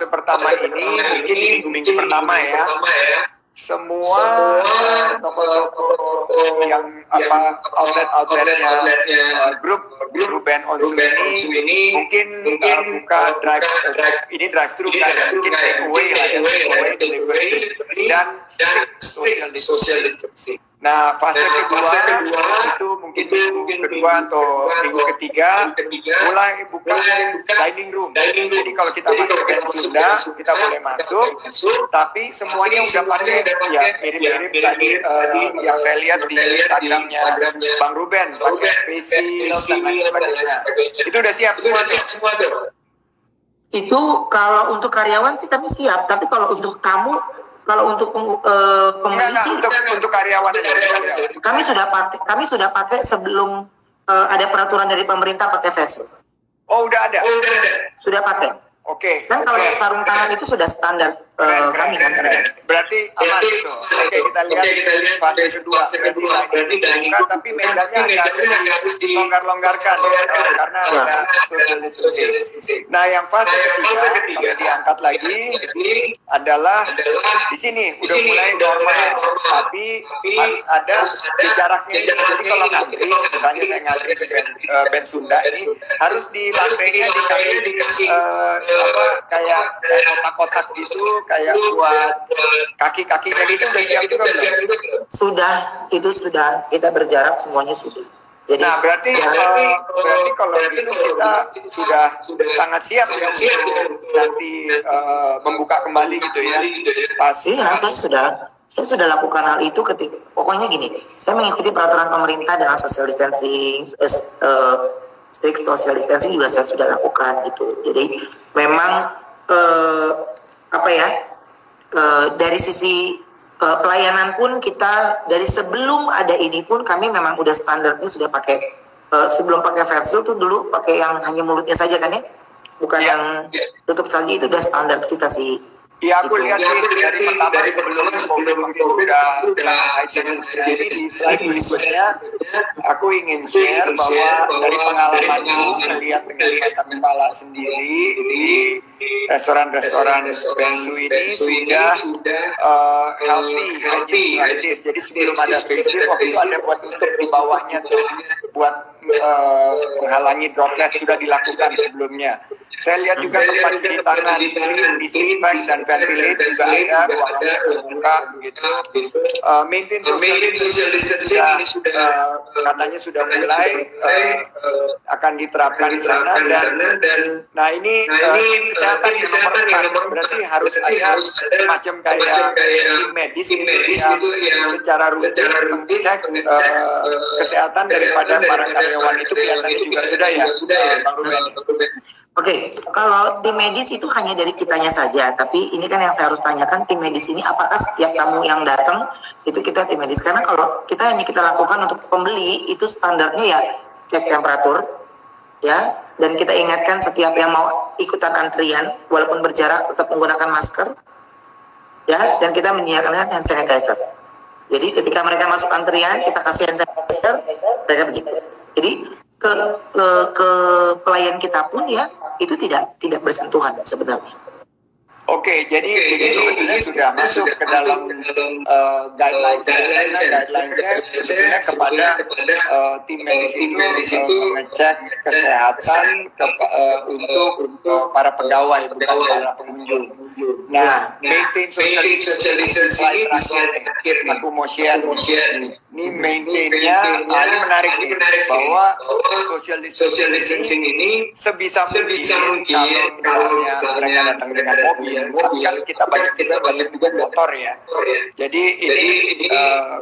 S2: pertama ini mungkin minggu pertama ya. Semua toko-toko yang outletnya grup band Onsu ini mungkin buka drive-thru mungkin take away delivery dan social distancing. Nah, fase kedua itu mungkin minggu kedua atau minggu ketiga mulai buka dining room. Jadi kalau kita masuk band Sunda, kita boleh masuk, tapi semuanya udah pakai ya mirip-mirip tadi yang saya lihat di Instagramnya Bang Ruben, pakai face shield dan lain sebagainya. Itu udah siap semua tuh.
S1: Itu kalau untuk karyawan sih kami siap, tapi kalau untuk tamu, kalau untuk pembeli sih
S2: untuk karyawan aja.
S1: Kami sudah pakai sebelum ada peraturan dari pemerintah pakai face shield.
S2: Oh, udah ada.
S1: Sudah pakai.
S2: Oke.
S1: Dan kalau sarung tangan itu sudah standar kami kan.
S2: Berarti aman itu. Oke, kita lihat fase kedua. Berarti dibuka, tapi medannya harus dilonggar-longgarkan karena ada social distancing. Nah, yang fase ketiga diangkat lagi adalah di sini udah mulai normal, tapi harus ada jaraknya. Jadi kalau ngantri, misalnya saya ngantri ke band Sunda ini, harus di lantainya dikasih kayak kotak-kotak gitu, kayak buat kaki-kaki kayak gitu. Udah siap juga belum?
S1: Sudah kita berjarak semuanya sudah. Jadi,
S2: nah berarti kalau gitu kita sudah sangat siap ya untuk nanti membuka kembali gitu ya.
S1: Saya sudah lakukan hal itu ketika pokoknya gini, saya mengikuti peraturan pemerintah dengan social distancing, strict social distancing juga saya sudah lakukan gitu. Jadi memang dari sisi pelayanan pun kita dari sebelum ada ini pun kami memang udah standarnya sudah pakai sebelum pakai face shield tuh dulu pakai yang hanya mulutnya saja kan ya, bukan yang tutup saja, itu udah standar kita sih.
S2: Iya, aku lihat sih dari pertama sebelum COVID udah sangat high. Jadi di slide berikutnya aku ingin share bahwa dari pengalamanku melihat dengan mata kepala sendiri di restoran-restoran Bensu ini sudah healthy hygiene practice. Jadi sebelum ada face shield, waktu itu ada buat tutup di bawahnya tuh buat menghalangi droplet, sudah dilakukan sebelumnya. Saya lihat juga tempat cuci tangan, disinfect dan ventilate juga ada, ruangannya terbuka begitu. Maintain social distancing sudah katanya sudah mulai akan diterapkan di sana dan nah ini kesehatan yang nomor 4 berarti harus ada semacam kayak tim medis yang secara rutin mengecek kesehatan daripada para karyawan itu kelihatannya juga sudah ya, Bang Ruben.
S1: Oke, kalau tim medis itu hanya dari kitanya saja, tapi ini kan yang saya harus tanyakan, tim medis ini apakah setiap tamu yang datang itu kita tim medis? Karena kalau kita lakukan untuk pembeli itu standarnya ya cek temperatur, ya, dan kita ingatkan setiap yang mau ikutan antrian walaupun berjarak tetap menggunakan masker, ya, dan kita menyediakan hand sanitizer. Jadi ketika mereka masuk antrian kita kasih hand sanitizer, mereka begitu. Jadi ke pelayan kita pun ya itu tidak bersentuhan sebenarnya.
S2: Oke, jadi ini sebenarnya sudah masuk ke dalam guidelines-nya sebenarnya kepada tim medis itu mengecek kesehatan untuk para pegawai bukan para pengunjung. Nah, maintain social distancing aku mau share ini maintainnya ini menarik nih bahwa social distancing ini sebisa mungkin kalau misalnya mereka datang dengan mobil, tapi kan kita banyak juga motor ya. Jadi ini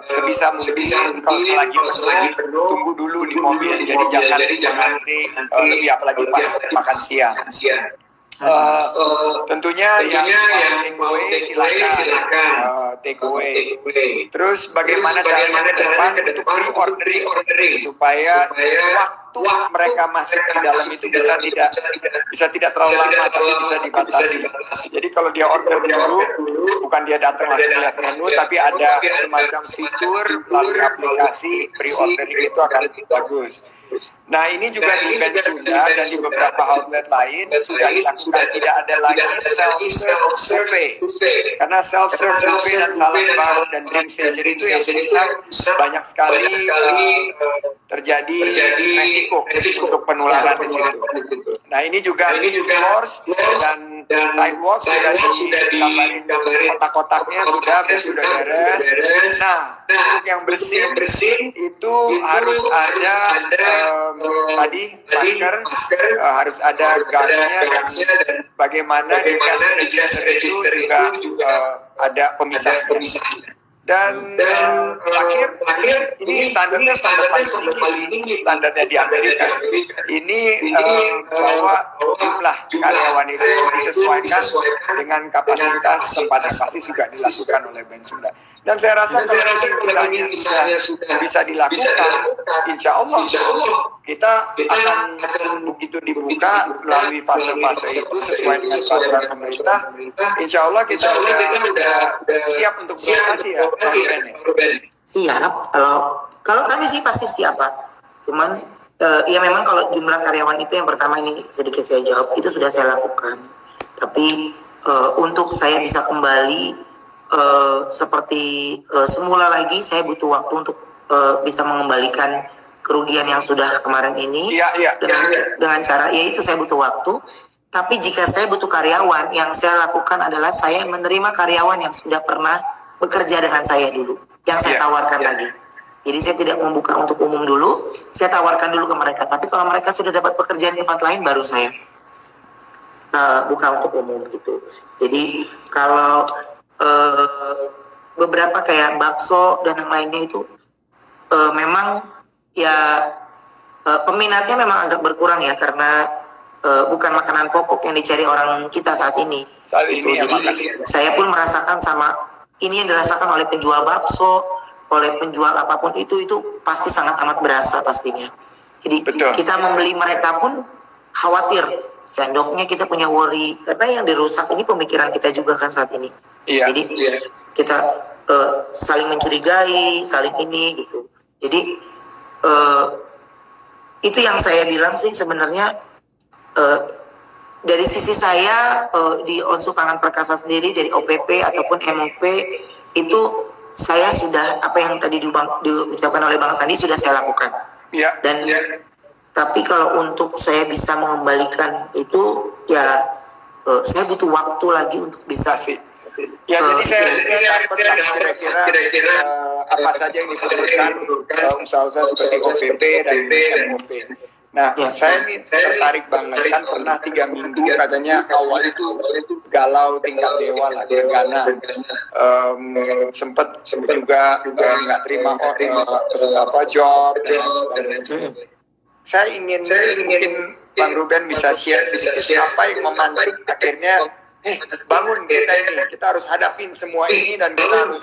S2: sebisa mungkin kalau selagi penuh tunggu dulu di mobil. Jadi jangan antri lebih apalagi pas makan siang. Tentunya yang takeaway silakan takeaway. Terus bagaimana caranya ke depan untuk pre-ordering supaya waktu mereka masuk di dalam itu bisa tidak terlalu lama tapi bisa dibatasi. Jadi kalau dia order dulu, bukan dia datang langsung lihat menu, tapi ada semacam fitur melalui aplikasi pre-ordering itu akan bagus. Nah ini juga di Bensunda dan di beberapa outlet lain sudah dilakukan, tidak ada lagi self-serve buffet karena self-serve buffet dan salad bars dan drink station itu yang bisa banyak sekali terjadi resiko untuk penularan di situ. Nah ini juga floors dan sidewalk sudah digambarin kotak-kotaknya sudah beres. Nah untuk yang bersih itu harus ada tadi masker, harus ada gasnya dan bagaimana di gas register itu juga ada pemisah. Dan terakhir ini standarnya paling tinggi standarnya di Amerika. Ini bahwa jumlah karyawan itu disesuaikan dengan kapasitas tempat yang pasti juga dilakukan oleh Bensunda. Dan saya rasa kalau misalnya sudah bisa dilakukan, insya Allah kita akan begitu dibuka melalui fase-fase itu sesuai dengan peraturan pemerintah. Insya Allah kita sudah siap untuk beroperasi ya.
S1: Siap, kalau kami sih pasti siap Pak. Cuman ya memang kalau jumlah karyawan itu yang pertama ini sedikit saya jawab itu sudah saya lakukan. Tapi untuk saya bisa kembali seperti semula lagi, saya butuh waktu untuk bisa mengembalikan kerugian yang sudah kemarin ini dengan cara yaitu saya butuh waktu. Tapi jika saya butuh karyawan, yang saya lakukan adalah saya menerima karyawan yang sudah pernah bekerja dengan saya dulu, yang saya tawarkan lagi. Jadi saya tidak membuka untuk umum dulu, saya tawarkan dulu ke mereka. Tapi kalau mereka sudah dapat pekerjaan di tempat lain, baru saya buka untuk umum gitu. Jadi kalau beberapa kayak bakso dan yang lainnya itu memang ya peminatnya memang agak berkurang ya karena bukan makanan pokok yang dicari orang kita saat ini. Jadi saya pun merasakan sama ini yang dirasakan oleh penjual bakso, oleh penjual apapun itu pasti sangat amat berasa pastinya. Jadi kita membeli mereka pun khawatir, sendoknya kita punya worry karena yang dirusak ini pemikiran kita juga kan saat ini. Jadi kita saling mencurigai, saling ini gitu. Jadi itu yang saya bilang sih sebenarnya dari sisi saya di Onsu Pangan Perkasa sendiri dari OPP ataupun MOP itu saya sudah apa yang tadi diucapkan oleh Bang Sandi sudah saya lakukan. Dan tapi kalau untuk saya bisa mengembalikan itu ya saya butuh waktu lagi untuk bisa
S2: sih. Ya, jadi saya dapat kira-kira apa saja yang dibutuhkan usaha-usaha seperti OPP dan MOP. Nah, saya ini tertarik banget, kan pernah 3 minggu katanya awal itu galau tingkat dewa lah, Gegana. Sempat juga nggak terima job dan sebagainya. Saya ingin mungkin Bang Ruben bisa share apa yang memantik akhirnya bangun kita harus hadapin semua ini dan kita harus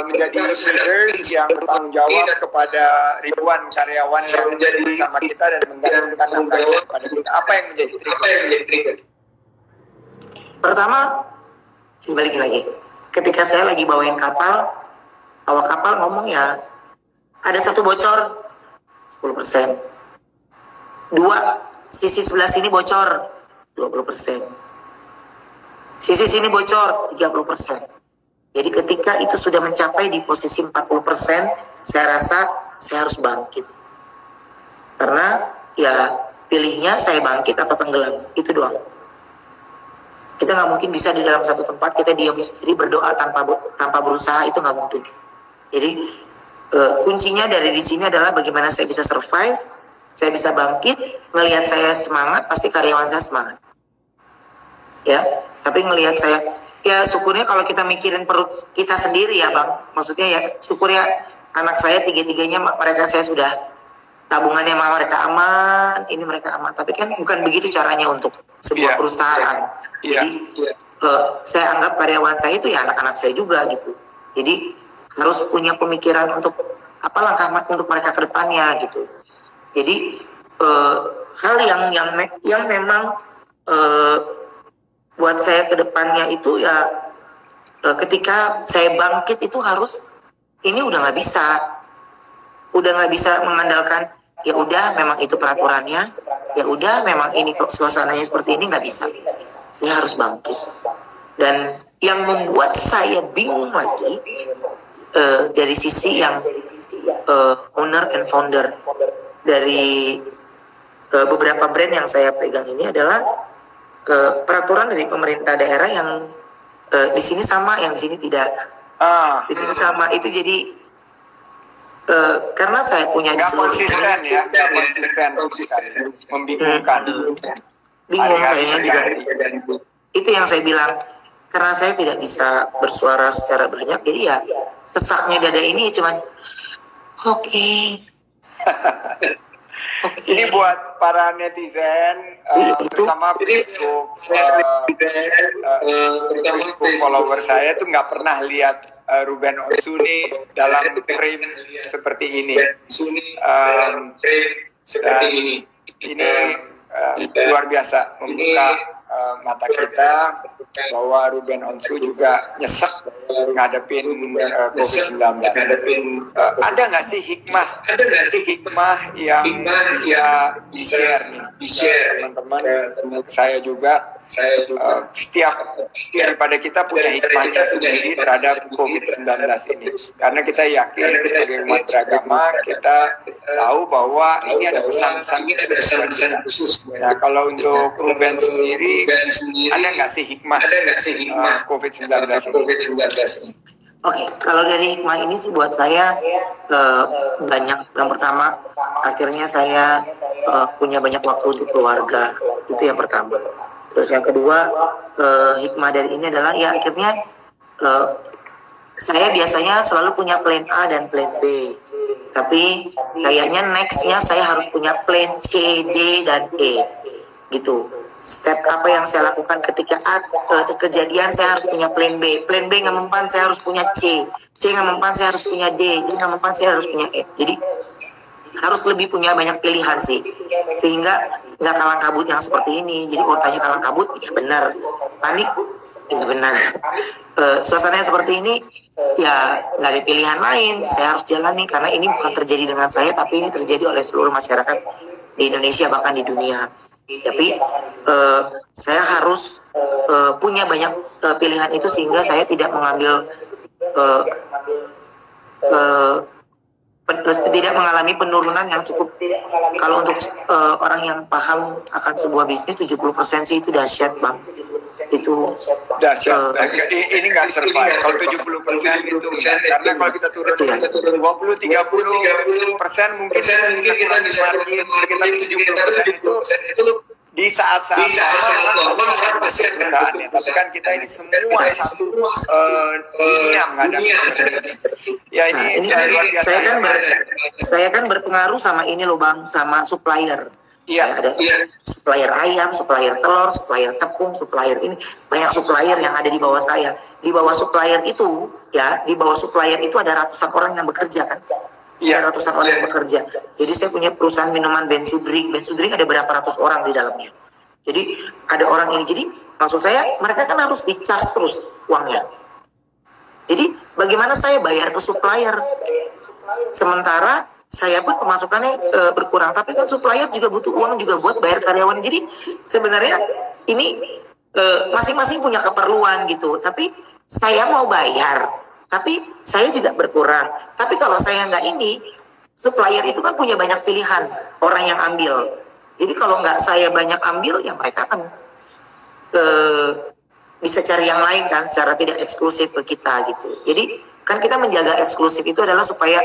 S2: menjadi leaders yang bertanggung jawab kepada ribuan karyawan yang menjadi bersama kita dan menggantungkan namanya kepada kita. Apa yang menjadi trigger?
S1: Pertama, saya balik lagi. Ketika saya lagi bawain kapal, awak kapal ngomong ya, ada satu bocor 10%. 2, sisi sebelah sini bocor 20%. Sisi sini bocor 30%. Jadi ketika itu sudah mencapai di posisi 40%, saya rasa saya harus bangkit. Karena ya pilihnya saya bangkit atau tenggelam, itu doang. Kita nggak mungkin bisa di dalam satu tempat kita diam sendiri berdoa tanpa berusaha, itu nggak mungkin. Jadi kuncinya dari di sini adalah bagaimana saya bisa survive, saya bisa bangkit, ngelihat saya semangat, pasti karyawan saya semangat. Ya, tapi ngelihat saya, ya syukurnya kalau kita mikirin perut kita sendiri ya Bang, maksudnya ya syukurnya anak saya 3-3-nya mereka saya sudah tabungannya mereka aman, ini mereka aman, tapi kan bukan begitu caranya untuk sebuah perusahaan. Jadi saya anggap karyawan saya itu ya anak-anak saya juga gitu. Jadi harus punya pemikiran untuk apa langkah untuk mereka ke depannya gitu. Jadi hal yang memang buat saya ke depannya itu ya ketika saya bangkit itu harus, ini udah nggak bisa mengandalkan ya udah memang itu peraturannya, ya udah memang ini kok suasananya seperti ini, nggak bisa. Saya harus bangkit. Dan yang membuat saya bingung lagi dari sisi yang owner and founder dari beberapa brand yang saya pegang ini adalah peraturan dari pemerintah daerah yang di sini sama, yang di sini tidak. Di sini sama, itu jadi karena saya punya
S2: nggak konsisten ya, membingungkan.
S1: Bingung sayanya juga. Itu yang saya bilang, karena saya tidak bisa bersuara secara banyak, jadi ya sesaknya dada ini cuman oke.
S2: Ini buat para netizen, terutama Facebook follower saya tuh nggak pernah lihat Ruben Onsu nih dalam frame seperti ini. Dan ini luar biasa membuka mata kita bahwa Ruben Onsu juga nyesek ngadepin COVID-19. Ada nggak sih hikmah yang bisa di-share nih teman-teman saya juga? Setiap daripada kita punya hikmahnya sendiri terhadap COVID-19 ini, karena kita yakin sebagai umat beragama kita tahu bahwa ini ada pesan-pesan khusus. Nah, kalau untuk Ruben sendiri ada nggak sih hikmah COVID-19 ini?
S1: Oke, kalau dari hikmah ini sih buat saya banyak. Yang pertama, akhirnya saya punya banyak waktu untuk keluarga. Itu yang pertama. Terus yang kedua, hikmah dari ini adalah ya akhirnya saya biasanya selalu punya plan A dan plan B. Tapi kayaknya nextnya saya harus punya plan C, D, dan E. Gitu. Step apa yang saya lakukan ketika kejadian, saya harus punya plan B. Plan B nggak mempan, saya harus punya C. C nggak mempan, saya harus punya D. D nggak mempan, saya harus punya E. Jadi harus lebih punya banyak pilihan sih, sehingga nggak kalang kabut yang seperti ini. Jadi tanya kalang kabut, ya benar. Panik, ya benar. Suasananya seperti ini, ya nggak ada pilihan lain. Saya harus jalani karena ini bukan terjadi dengan saya, tapi ini terjadi oleh seluruh masyarakat di Indonesia bahkan di dunia. Tapi saya harus punya banyak pilihan itu sehingga saya tidak mengambil tidak mengalami penurunan yang cukup. Kalau untuk orang yang paham akan sebuah bisnis 70% sih itu dahsyat Bang. Itu
S2: dahsyat. Ini nggak survive. Kalau 70% itu karena kalau kita turun 20-30% mungkin kita bisa kita 70% itu di saat-saat normal pasti perusahaannya. Tapi kan kita ini semua satu ini yang ada. Ya ini luar biasa.
S1: Saya kan berpengaruh sama ini loh Bang, sama supplier.
S2: Iya.
S1: Ada supplier ayam, supplier telur, supplier tepung, supplier ini, banyak supplier yang ada di bawah saya. Di bawah supplier itu ada ratusan orang yang bekerja kan. Ada ratusan orang yang bekerja. Jadi saya punya perusahaan minuman Bensudrink ada berapa ratus orang di dalamnya. Jadi ada orang ini. Jadi maksud saya mereka kan harus di-charge terus uangnya. Jadi bagaimana saya bayar ke supplier? Sementara saya pun pemasukannya berkurang, tapi kan supplier juga butuh uang juga buat bayar karyawan. Jadi sebenarnya ini masing-masing punya keperluan gitu. Tapi saya mau bayar, tapi saya juga berkurang. Tapi kalau saya nggak ini, supplier itu kan punya banyak pilihan orang yang ambil. Jadi kalau nggak saya banyak ambil, ya mereka kan bisa cari yang lain kan, secara tidak eksklusif ke kita gitu. Jadi kan kita menjaga eksklusif itu adalah supaya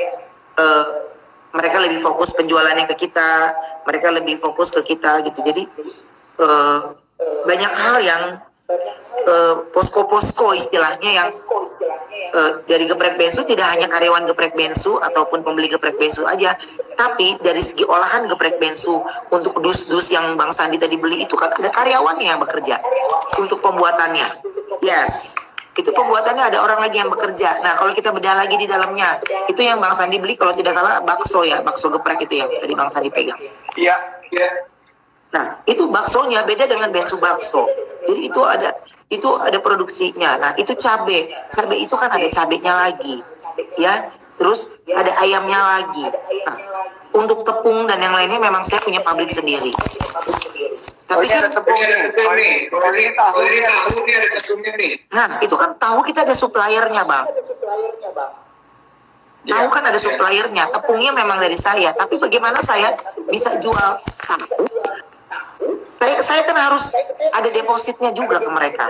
S1: mereka lebih fokus penjualannya ke kita, mereka lebih fokus ke kita gitu. Jadi banyak hal yang posko-posko istilahnya yang dari Geprek Bensu tidak hanya karyawan Geprek Bensu ataupun pembeli Geprek Bensu aja, tapi dari segi olahan Geprek Bensu untuk dus-dus yang Bang Sandi tadi beli itu kan ada karyawannya yang bekerja untuk pembuatannya. Yes. Itu pembuatannya ada orang lagi yang bekerja. Nah kalau kita bedah lagi di dalamnya, itu yang Bang Sandi beli kalau tidak salah bakso ya, bakso geprek itu yang tadi Bang Sandi pegang.
S2: Iya.
S1: Nah itu baksonya beda dengan bensu bakso. Jadi itu ada produksinya. Nah itu cabe itu kan ada cabenya lagi, ya. Terus ada ayamnya lagi. Nah untuk tepung dan yang lainnya memang saya punya pabrik sendiri. Tapi kan
S2: tepung nih. Tahu nih.
S1: Nah, itu kan tahu kita ada suppliernya, Bang. Tahu kan ada suppliernya. Tepungnya memang dari saya. Tapi bagaimana saya bisa jual tahu? Saya kan harus ada depositnya juga ke mereka.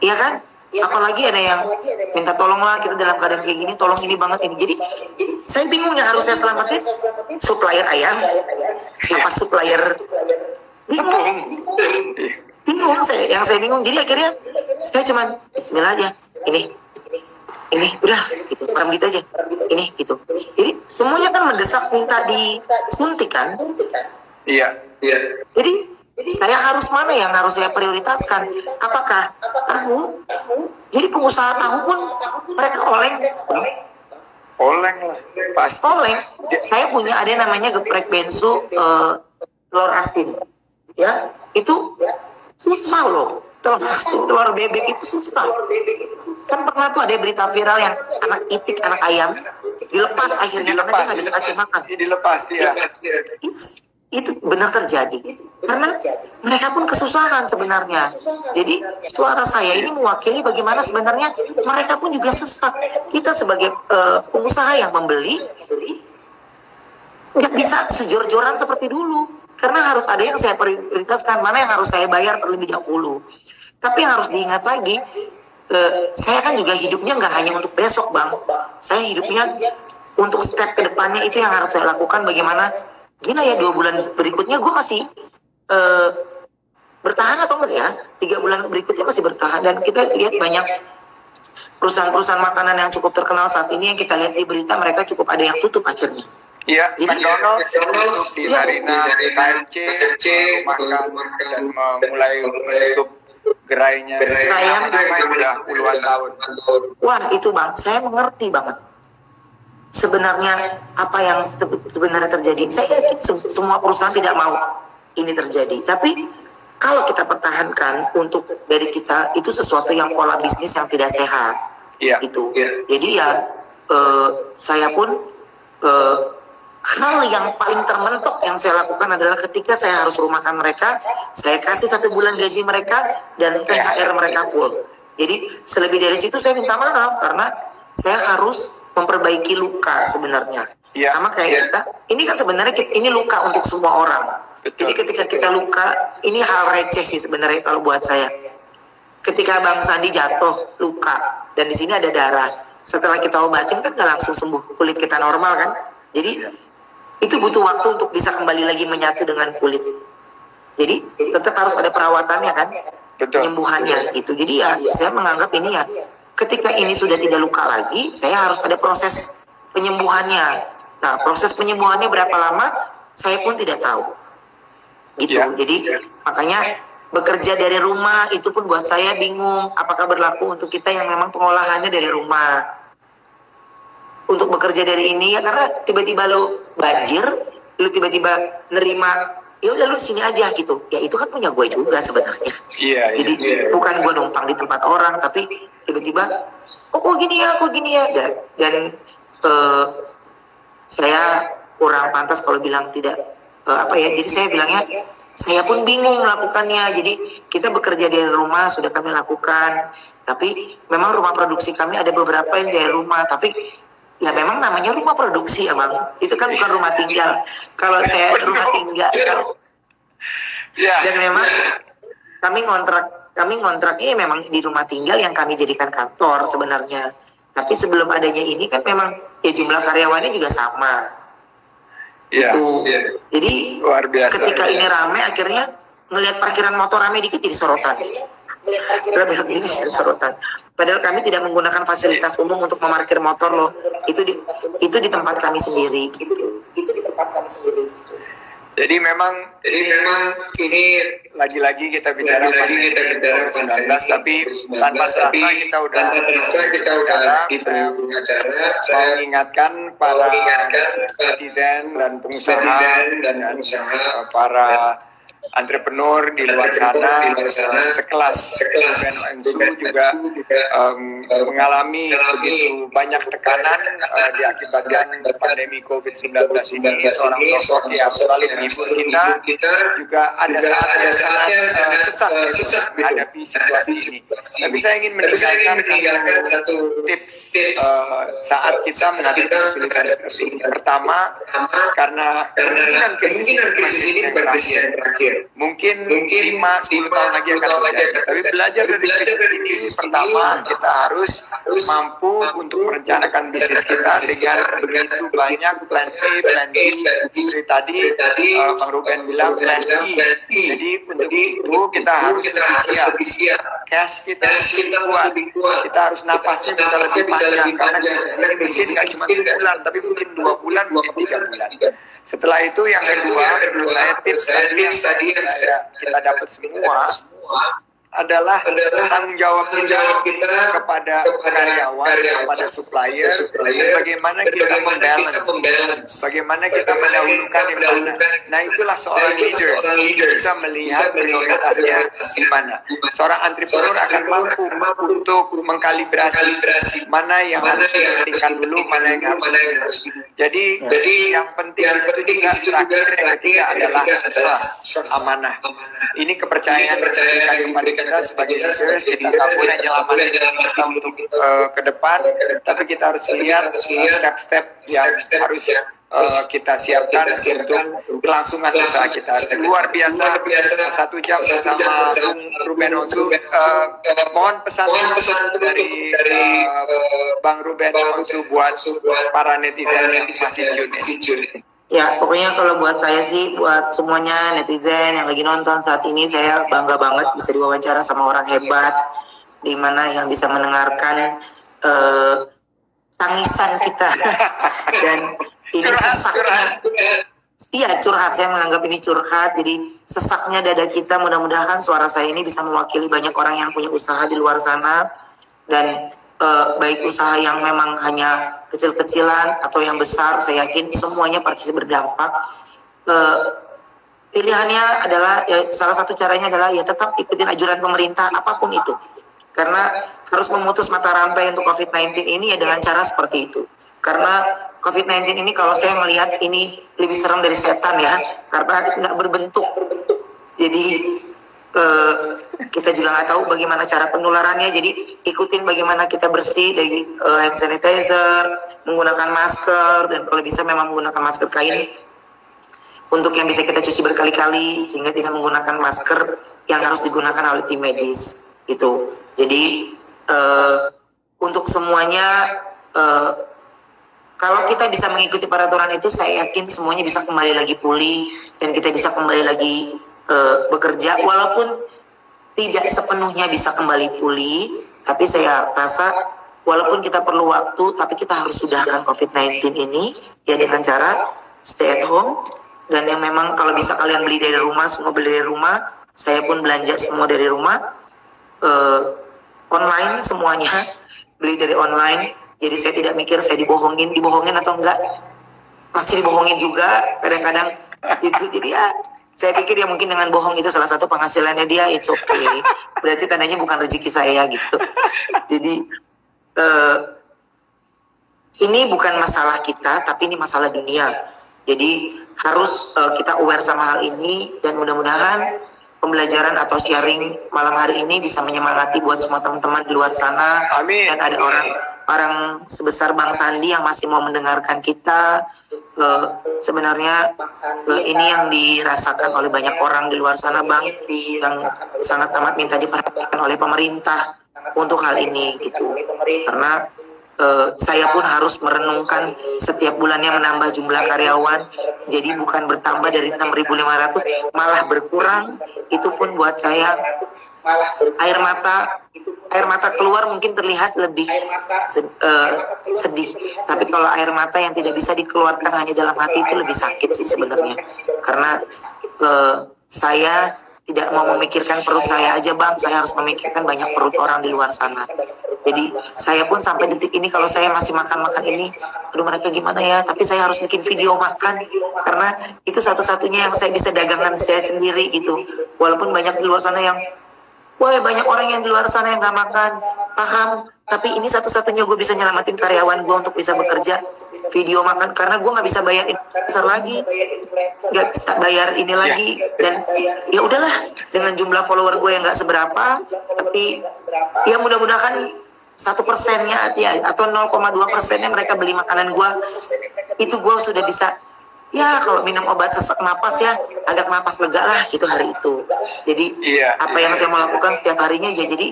S1: Iya kan? Apalagi ada yang minta tolonglah kita dalam keadaan kayak gini, tolong ini banget ini. Jadi saya bingung yang harus saya selamatin supplier ayam, apa supplier bingung saya. Yang saya bingung, jadi akhirnya saya cuman Bismillah aja, ini udah gitu, orang gitu aja, ini gitu. Jadi semuanya kan mendesak minta disuntik kan?
S2: Iya.
S1: Jadi saya harus mana yang harus saya prioritaskan? Apakah tahu? Jadi pengusaha tahu pun mereka oleng lah, pasti. Oleng. Saya punya ada namanya Geprek Bensu telur asin, ya itu susah loh. Telur bebek itu susah. Kan pernah tuh ada berita viral yang anak itik, anak ayam dilepas akhirnya karena dia nggak bisa kasih makan.
S2: Dilepas ya.
S1: Itu benar terjadi karena mereka pun kesusahan sebenarnya. Jadi suara saya ini mewakili bagaimana sebenarnya mereka pun juga sesat. Kita sebagai pengusaha yang membeli nggak bisa sejor-joran seperti dulu, karena harus ada yang saya prioritaskan, mana yang harus saya bayar terlebih dahulu. Tapi yang harus diingat lagi, saya kan juga hidupnya nggak hanya untuk besok, Bang. Saya hidupnya untuk step ke depannya, itu yang harus saya lakukan. Bagaimana gila ya 2 bulan berikutnya gue masih bertahan atau enggak ya, 3 bulan berikutnya masih bertahan. Dan kita lihat banyak perusahaan-perusahaan makanan yang cukup terkenal saat ini yang kita lihat di berita, mereka cukup ada yang tutup akhirnya.
S2: Iya, McDonald's di Sarina, KFC makan dan mulai menutup gerainya.
S1: Saya
S2: udah puluhan tahun.
S1: Wah itu Bang, saya mengerti banget sebenarnya apa yang sebenarnya terjadi. Saya semua perusahaan tidak mau ini terjadi, tapi kalau kita pertahankan untuk dari kita, itu sesuatu yang pola bisnis yang tidak sehat.
S2: Iya.
S1: Itu. Jadi ya saya pun hal yang paling termentok yang saya lakukan adalah ketika saya harus rumahkan mereka, saya kasih 1 bulan gaji mereka dan THR mereka full. Jadi selebih dari situ saya minta maaf karena saya harus memperbaiki luka sebenarnya.
S2: Ya.
S1: Sama kayak kita, ini kan sebenarnya ini luka untuk semua orang.
S2: Betul.
S1: Jadi ketika kita luka, ini hal receh sih sebenarnya kalau buat saya. Ketika Bang Sandi jatuh, luka, dan di sini ada darah. Setelah kita obatin kan nggak langsung sembuh, kulit kita normal kan. Jadi itu butuh waktu untuk bisa kembali lagi menyatu dengan kulit. Jadi tetap harus ada perawatannya kan, penyembuhannya gitu. Jadi ya saya menganggap ini ya, ketika ini sudah tidak luka lagi, saya harus ada proses penyembuhannya. Nah, proses penyembuhannya berapa lama, saya pun tidak tahu. Gitu. Jadi makanya bekerja dari rumah itu pun buat saya bingung. Apakah berlaku untuk kita yang memang pengolahannya dari rumah? Untuk bekerja dari ini ya karena tiba-tiba lu banjir, lu tiba-tiba nerima, ya udah lu sini aja gitu. Ya itu kan punya gue juga sebenarnya. Jadi bukan gue numpang di tempat orang, tapi tiba-tiba, kok gini ya. Dan saya kurang pantas kalau bilang tidak jadi saya bilangnya saya pun bingung melakukannya. Jadi kita bekerja dari rumah sudah kami lakukan, tapi memang rumah produksi kami ada beberapa yang dari rumah, tapi ya memang namanya rumah produksi ya Bang, itu kan bukan rumah tinggal. Kalau saya rumah tinggal dan memang kami ngontraknya memang di rumah tinggal yang kami jadikan kantor sebenarnya. Tapi sebelum adanya ini kan memang ya jumlah karyawannya juga sama. Jadi
S2: luar biasa.
S1: Ketika ini ramai, akhirnya ngelihat parkiran motor ramai dikit jadi sorotan. Padahal kami tidak menggunakan fasilitas umum untuk memarkir motor loh. Itu di tempat kami sendiri gitu.
S2: Jadi memang ini lagi-lagi kita bicara COVID-19, tapi tanpa terasa kita udah bicara mengingatkan para netizen dan pengusaha dan para entrepreneur di luar sana sekelas BNOMSU juga mengalami begitu banyak tekanan diakibatkan pandemi COVID-19 ini. Seorang sosok yang selalu menghibur kita juga ada saatnya sangat sesak menghadapi situasi ini. Tapi saya ingin meninggalkan satu tips saat kita menghadapi kesulitan seperti ini. Pertama, karena kemungkinan krisis ini berakhir. Mungkin 5-10 tahun lagi akan terjadi. Tapi belajar dari krisis ini, pertama kita harus mampu untuk merencanakan bisnis kita dengan begitu banyak plan A, plan B, seperti tadi Bang Ruben bilang plan E. Jadi untuk itu kita harus lebih siap. Cash kita lebih kuat. Kita harus napasnya bisa lebih panjang karena krisis ini mungkin nggak cuma sebulan, tapi mungkin 2 bulan, mungkin 3 bulan. Setelah itu yang kedua, menurut saya tips tadi yang kita dapat semua adalah tanggung jawab kita kepada karyawan, kepada supplier, dan bagaimana kita membalance, bagaimana kita mendahulukan di mana. Nah itulah seorang leader bisa melihat prioritasnya di mana. Seorang entrepreneur akan mampu untuk mengkalibrasi mana yang harus dipentingkan dulu, mana yang harus. Jadi yang penting di situ juga terakhir yang ketiga adalah trust, amanah. Ini kepercayaan kepada kita sebagai leaders. Kita tak boleh nyelamatin kita untuk ke depan, tapi kita harus lihat step-step yang harus kita siapkan untuk kelangsungan usaha kita. Luar biasa, 1 jam bersama Bung Ruben Onsu. Mohon pesan dari Bang Ruben Onsu buat para netizen yang masih tune.
S1: Ya, pokoknya kalau buat saya sih, buat semuanya netizen yang lagi nonton saat ini, saya bangga banget bisa diwawancara sama orang hebat, di mana yang bisa mendengarkan tangisan kita dan ini sesaknya. Iya, curhat. Saya menganggap ini curhat. Jadi sesaknya dada kita, mudah-mudahan suara saya ini bisa mewakili banyak orang yang punya usaha di luar sana, dan baik usaha yang memang hanya kecil-kecilan atau yang besar, saya yakin semuanya pasti berdampak. Pilihannya adalah salah satu caranya adalah tetap ikutin anjuran pemerintah apapun itu, karena harus memutus mata rantai untuk COVID-19 ini dengan cara seperti itu. Karena COVID-19 ini kalau saya melihat ini lebih serem dari setan ya, karena nggak berbentuk. Jadi kita juga nggak tahu bagaimana cara penularannya. Jadi ikutin bagaimana kita bersih dari hand sanitizer, menggunakan masker, dan kalau bisa memang menggunakan masker kain untuk yang bisa kita cuci berkali-kali, sehingga tidak menggunakan masker yang harus digunakan oleh tim medis itu. Jadi untuk semuanya, kalau kita bisa mengikuti peraturan itu, saya yakin semuanya bisa kembali lagi pulih dan kita bisa kembali lagi bekerja, walaupun tidak sepenuhnya bisa kembali pulih. Tapi saya rasa walaupun kita perlu waktu, tapi kita harus sudahkan COVID-19 ini ya dengan cara stay at home. Dan yang memang kalau bisa kalian beli dari rumah, semua beli dari rumah. Saya pun belanja semua dari rumah, online semuanya, beli dari online. Jadi saya tidak mikir saya dibohongin atau enggak, masih dibohongin juga kadang-kadang itu. Jadi ya saya pikir ya mungkin dengan bohong itu salah satu penghasilannya dia, it's okay, berarti tandanya bukan rezeki saya gitu. Jadi ini bukan masalah kita, tapi ini masalah dunia. Jadi harus kita aware sama hal ini, dan mudah-mudahan pembelajaran atau sharing malam hari ini bisa menyemangati buat semua teman-teman di luar sana.
S2: Amin.
S1: Dan ada orang sebesar Bang Sandi yang masih mau mendengarkan kita. Sebenarnya ini yang dirasakan oleh banyak orang di luar sana, Bang, yang sangat amat minta diperhatikan oleh pemerintah untuk hal ini gitu. Karena saya pun harus merenungkan setiap bulannya menambah jumlah karyawan, jadi bukan bertambah dari 6.500 malah berkurang. Itu pun buat saya air mata keluar mungkin terlihat lebih sedih, tapi kalau air mata yang tidak bisa dikeluarkan hanya dalam hati itu lebih sakit sih sebenarnya. Karena saya tidak mau memikirkan perut saya aja, Bang, saya harus memikirkan banyak perut orang di luar sana. Jadi saya pun sampai detik ini kalau saya masih makan ini, aduh mereka gimana ya, tapi saya harus bikin video makan karena itu satu-satunya yang saya bisa dagangan saya sendiri gitu. Walaupun banyak di luar sana yang, wah banyak orang yang di luar sana yang gak makan, paham, tapi ini satu-satunya gue bisa nyelamatin karyawan gue untuk bisa bekerja, video makan, karena gue gak bisa bayar influencer lagi, gak bisa bayar ini lagi. Dan ya udahlah, dengan jumlah follower gue yang gak seberapa, tapi ya mudah-mudahan 1% ya, atau 0,2% mereka beli makanan gue, itu gue sudah bisa, ya kalau minum obat sesak napas ya agak napas lega lah gitu hari itu. Jadi apa yang saya mau lakukan setiap harinya ya, jadi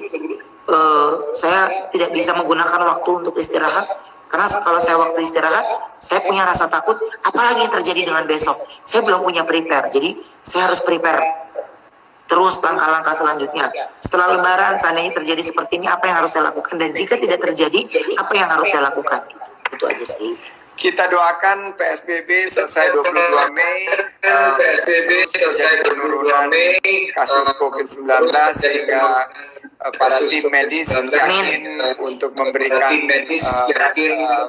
S1: saya tidak bisa menggunakan waktu untuk istirahat, karena kalau saya waktu istirahat saya punya rasa takut apalagi yang terjadi dengan besok. Saya belum punya prepare, jadi saya harus prepare terus langkah-langkah selanjutnya. Setelah lebaran seandainya terjadi seperti ini, apa yang harus saya lakukan, dan jika tidak terjadi apa yang harus saya lakukan. Itu aja sih.
S2: Kita doakan PSBB selesai 22 Mei, penurunan kasus COVID-19 sehingga para tim medis yakin untuk memberikan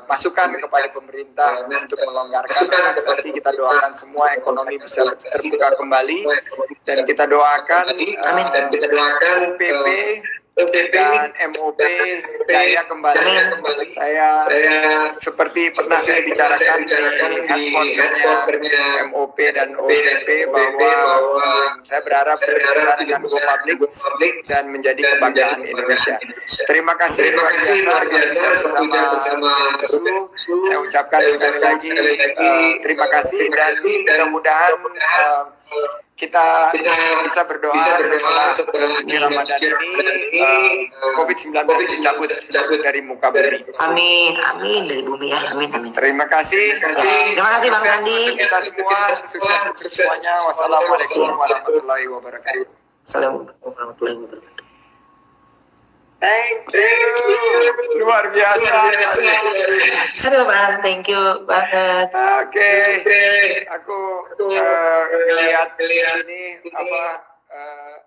S2: masukan kepada pemerintah untuk melonggarkan transaksi. Kita doakan semua ekonomi bisa terbuka kembali, dan kita doakan PP dan MOP jaya kembali. Saya seperti pernah saya bicarakan di headquarternya MOP dan OCP bahwa saya berharap berusaha dengan go public dan menjadi kebanggaan Indonesia. Terima kasih luar biasa bersama saya ucapkan sekali lagi terima kasih, dan mudah-mudahan kita bisa berdoa setelah bulan suci Ramadan ini COVID-19 dicabut dari muka bumi.
S1: Amin, amin, dari bumi ya, amin, amin.
S2: Terima kasih.
S1: Terima kasih Bang Sandi.
S2: Kita semua sukses untuk semuanya. Wassalamualaikum warahmatullahi wabarakatuh.
S1: Assalamualaikum warahmatullahi wabarakatuh.
S2: Thank you. Luar biasa.
S1: Aduh Bang, thank you banget.
S2: Oke. Aku ngelihat ini apa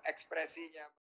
S2: ekspresinya.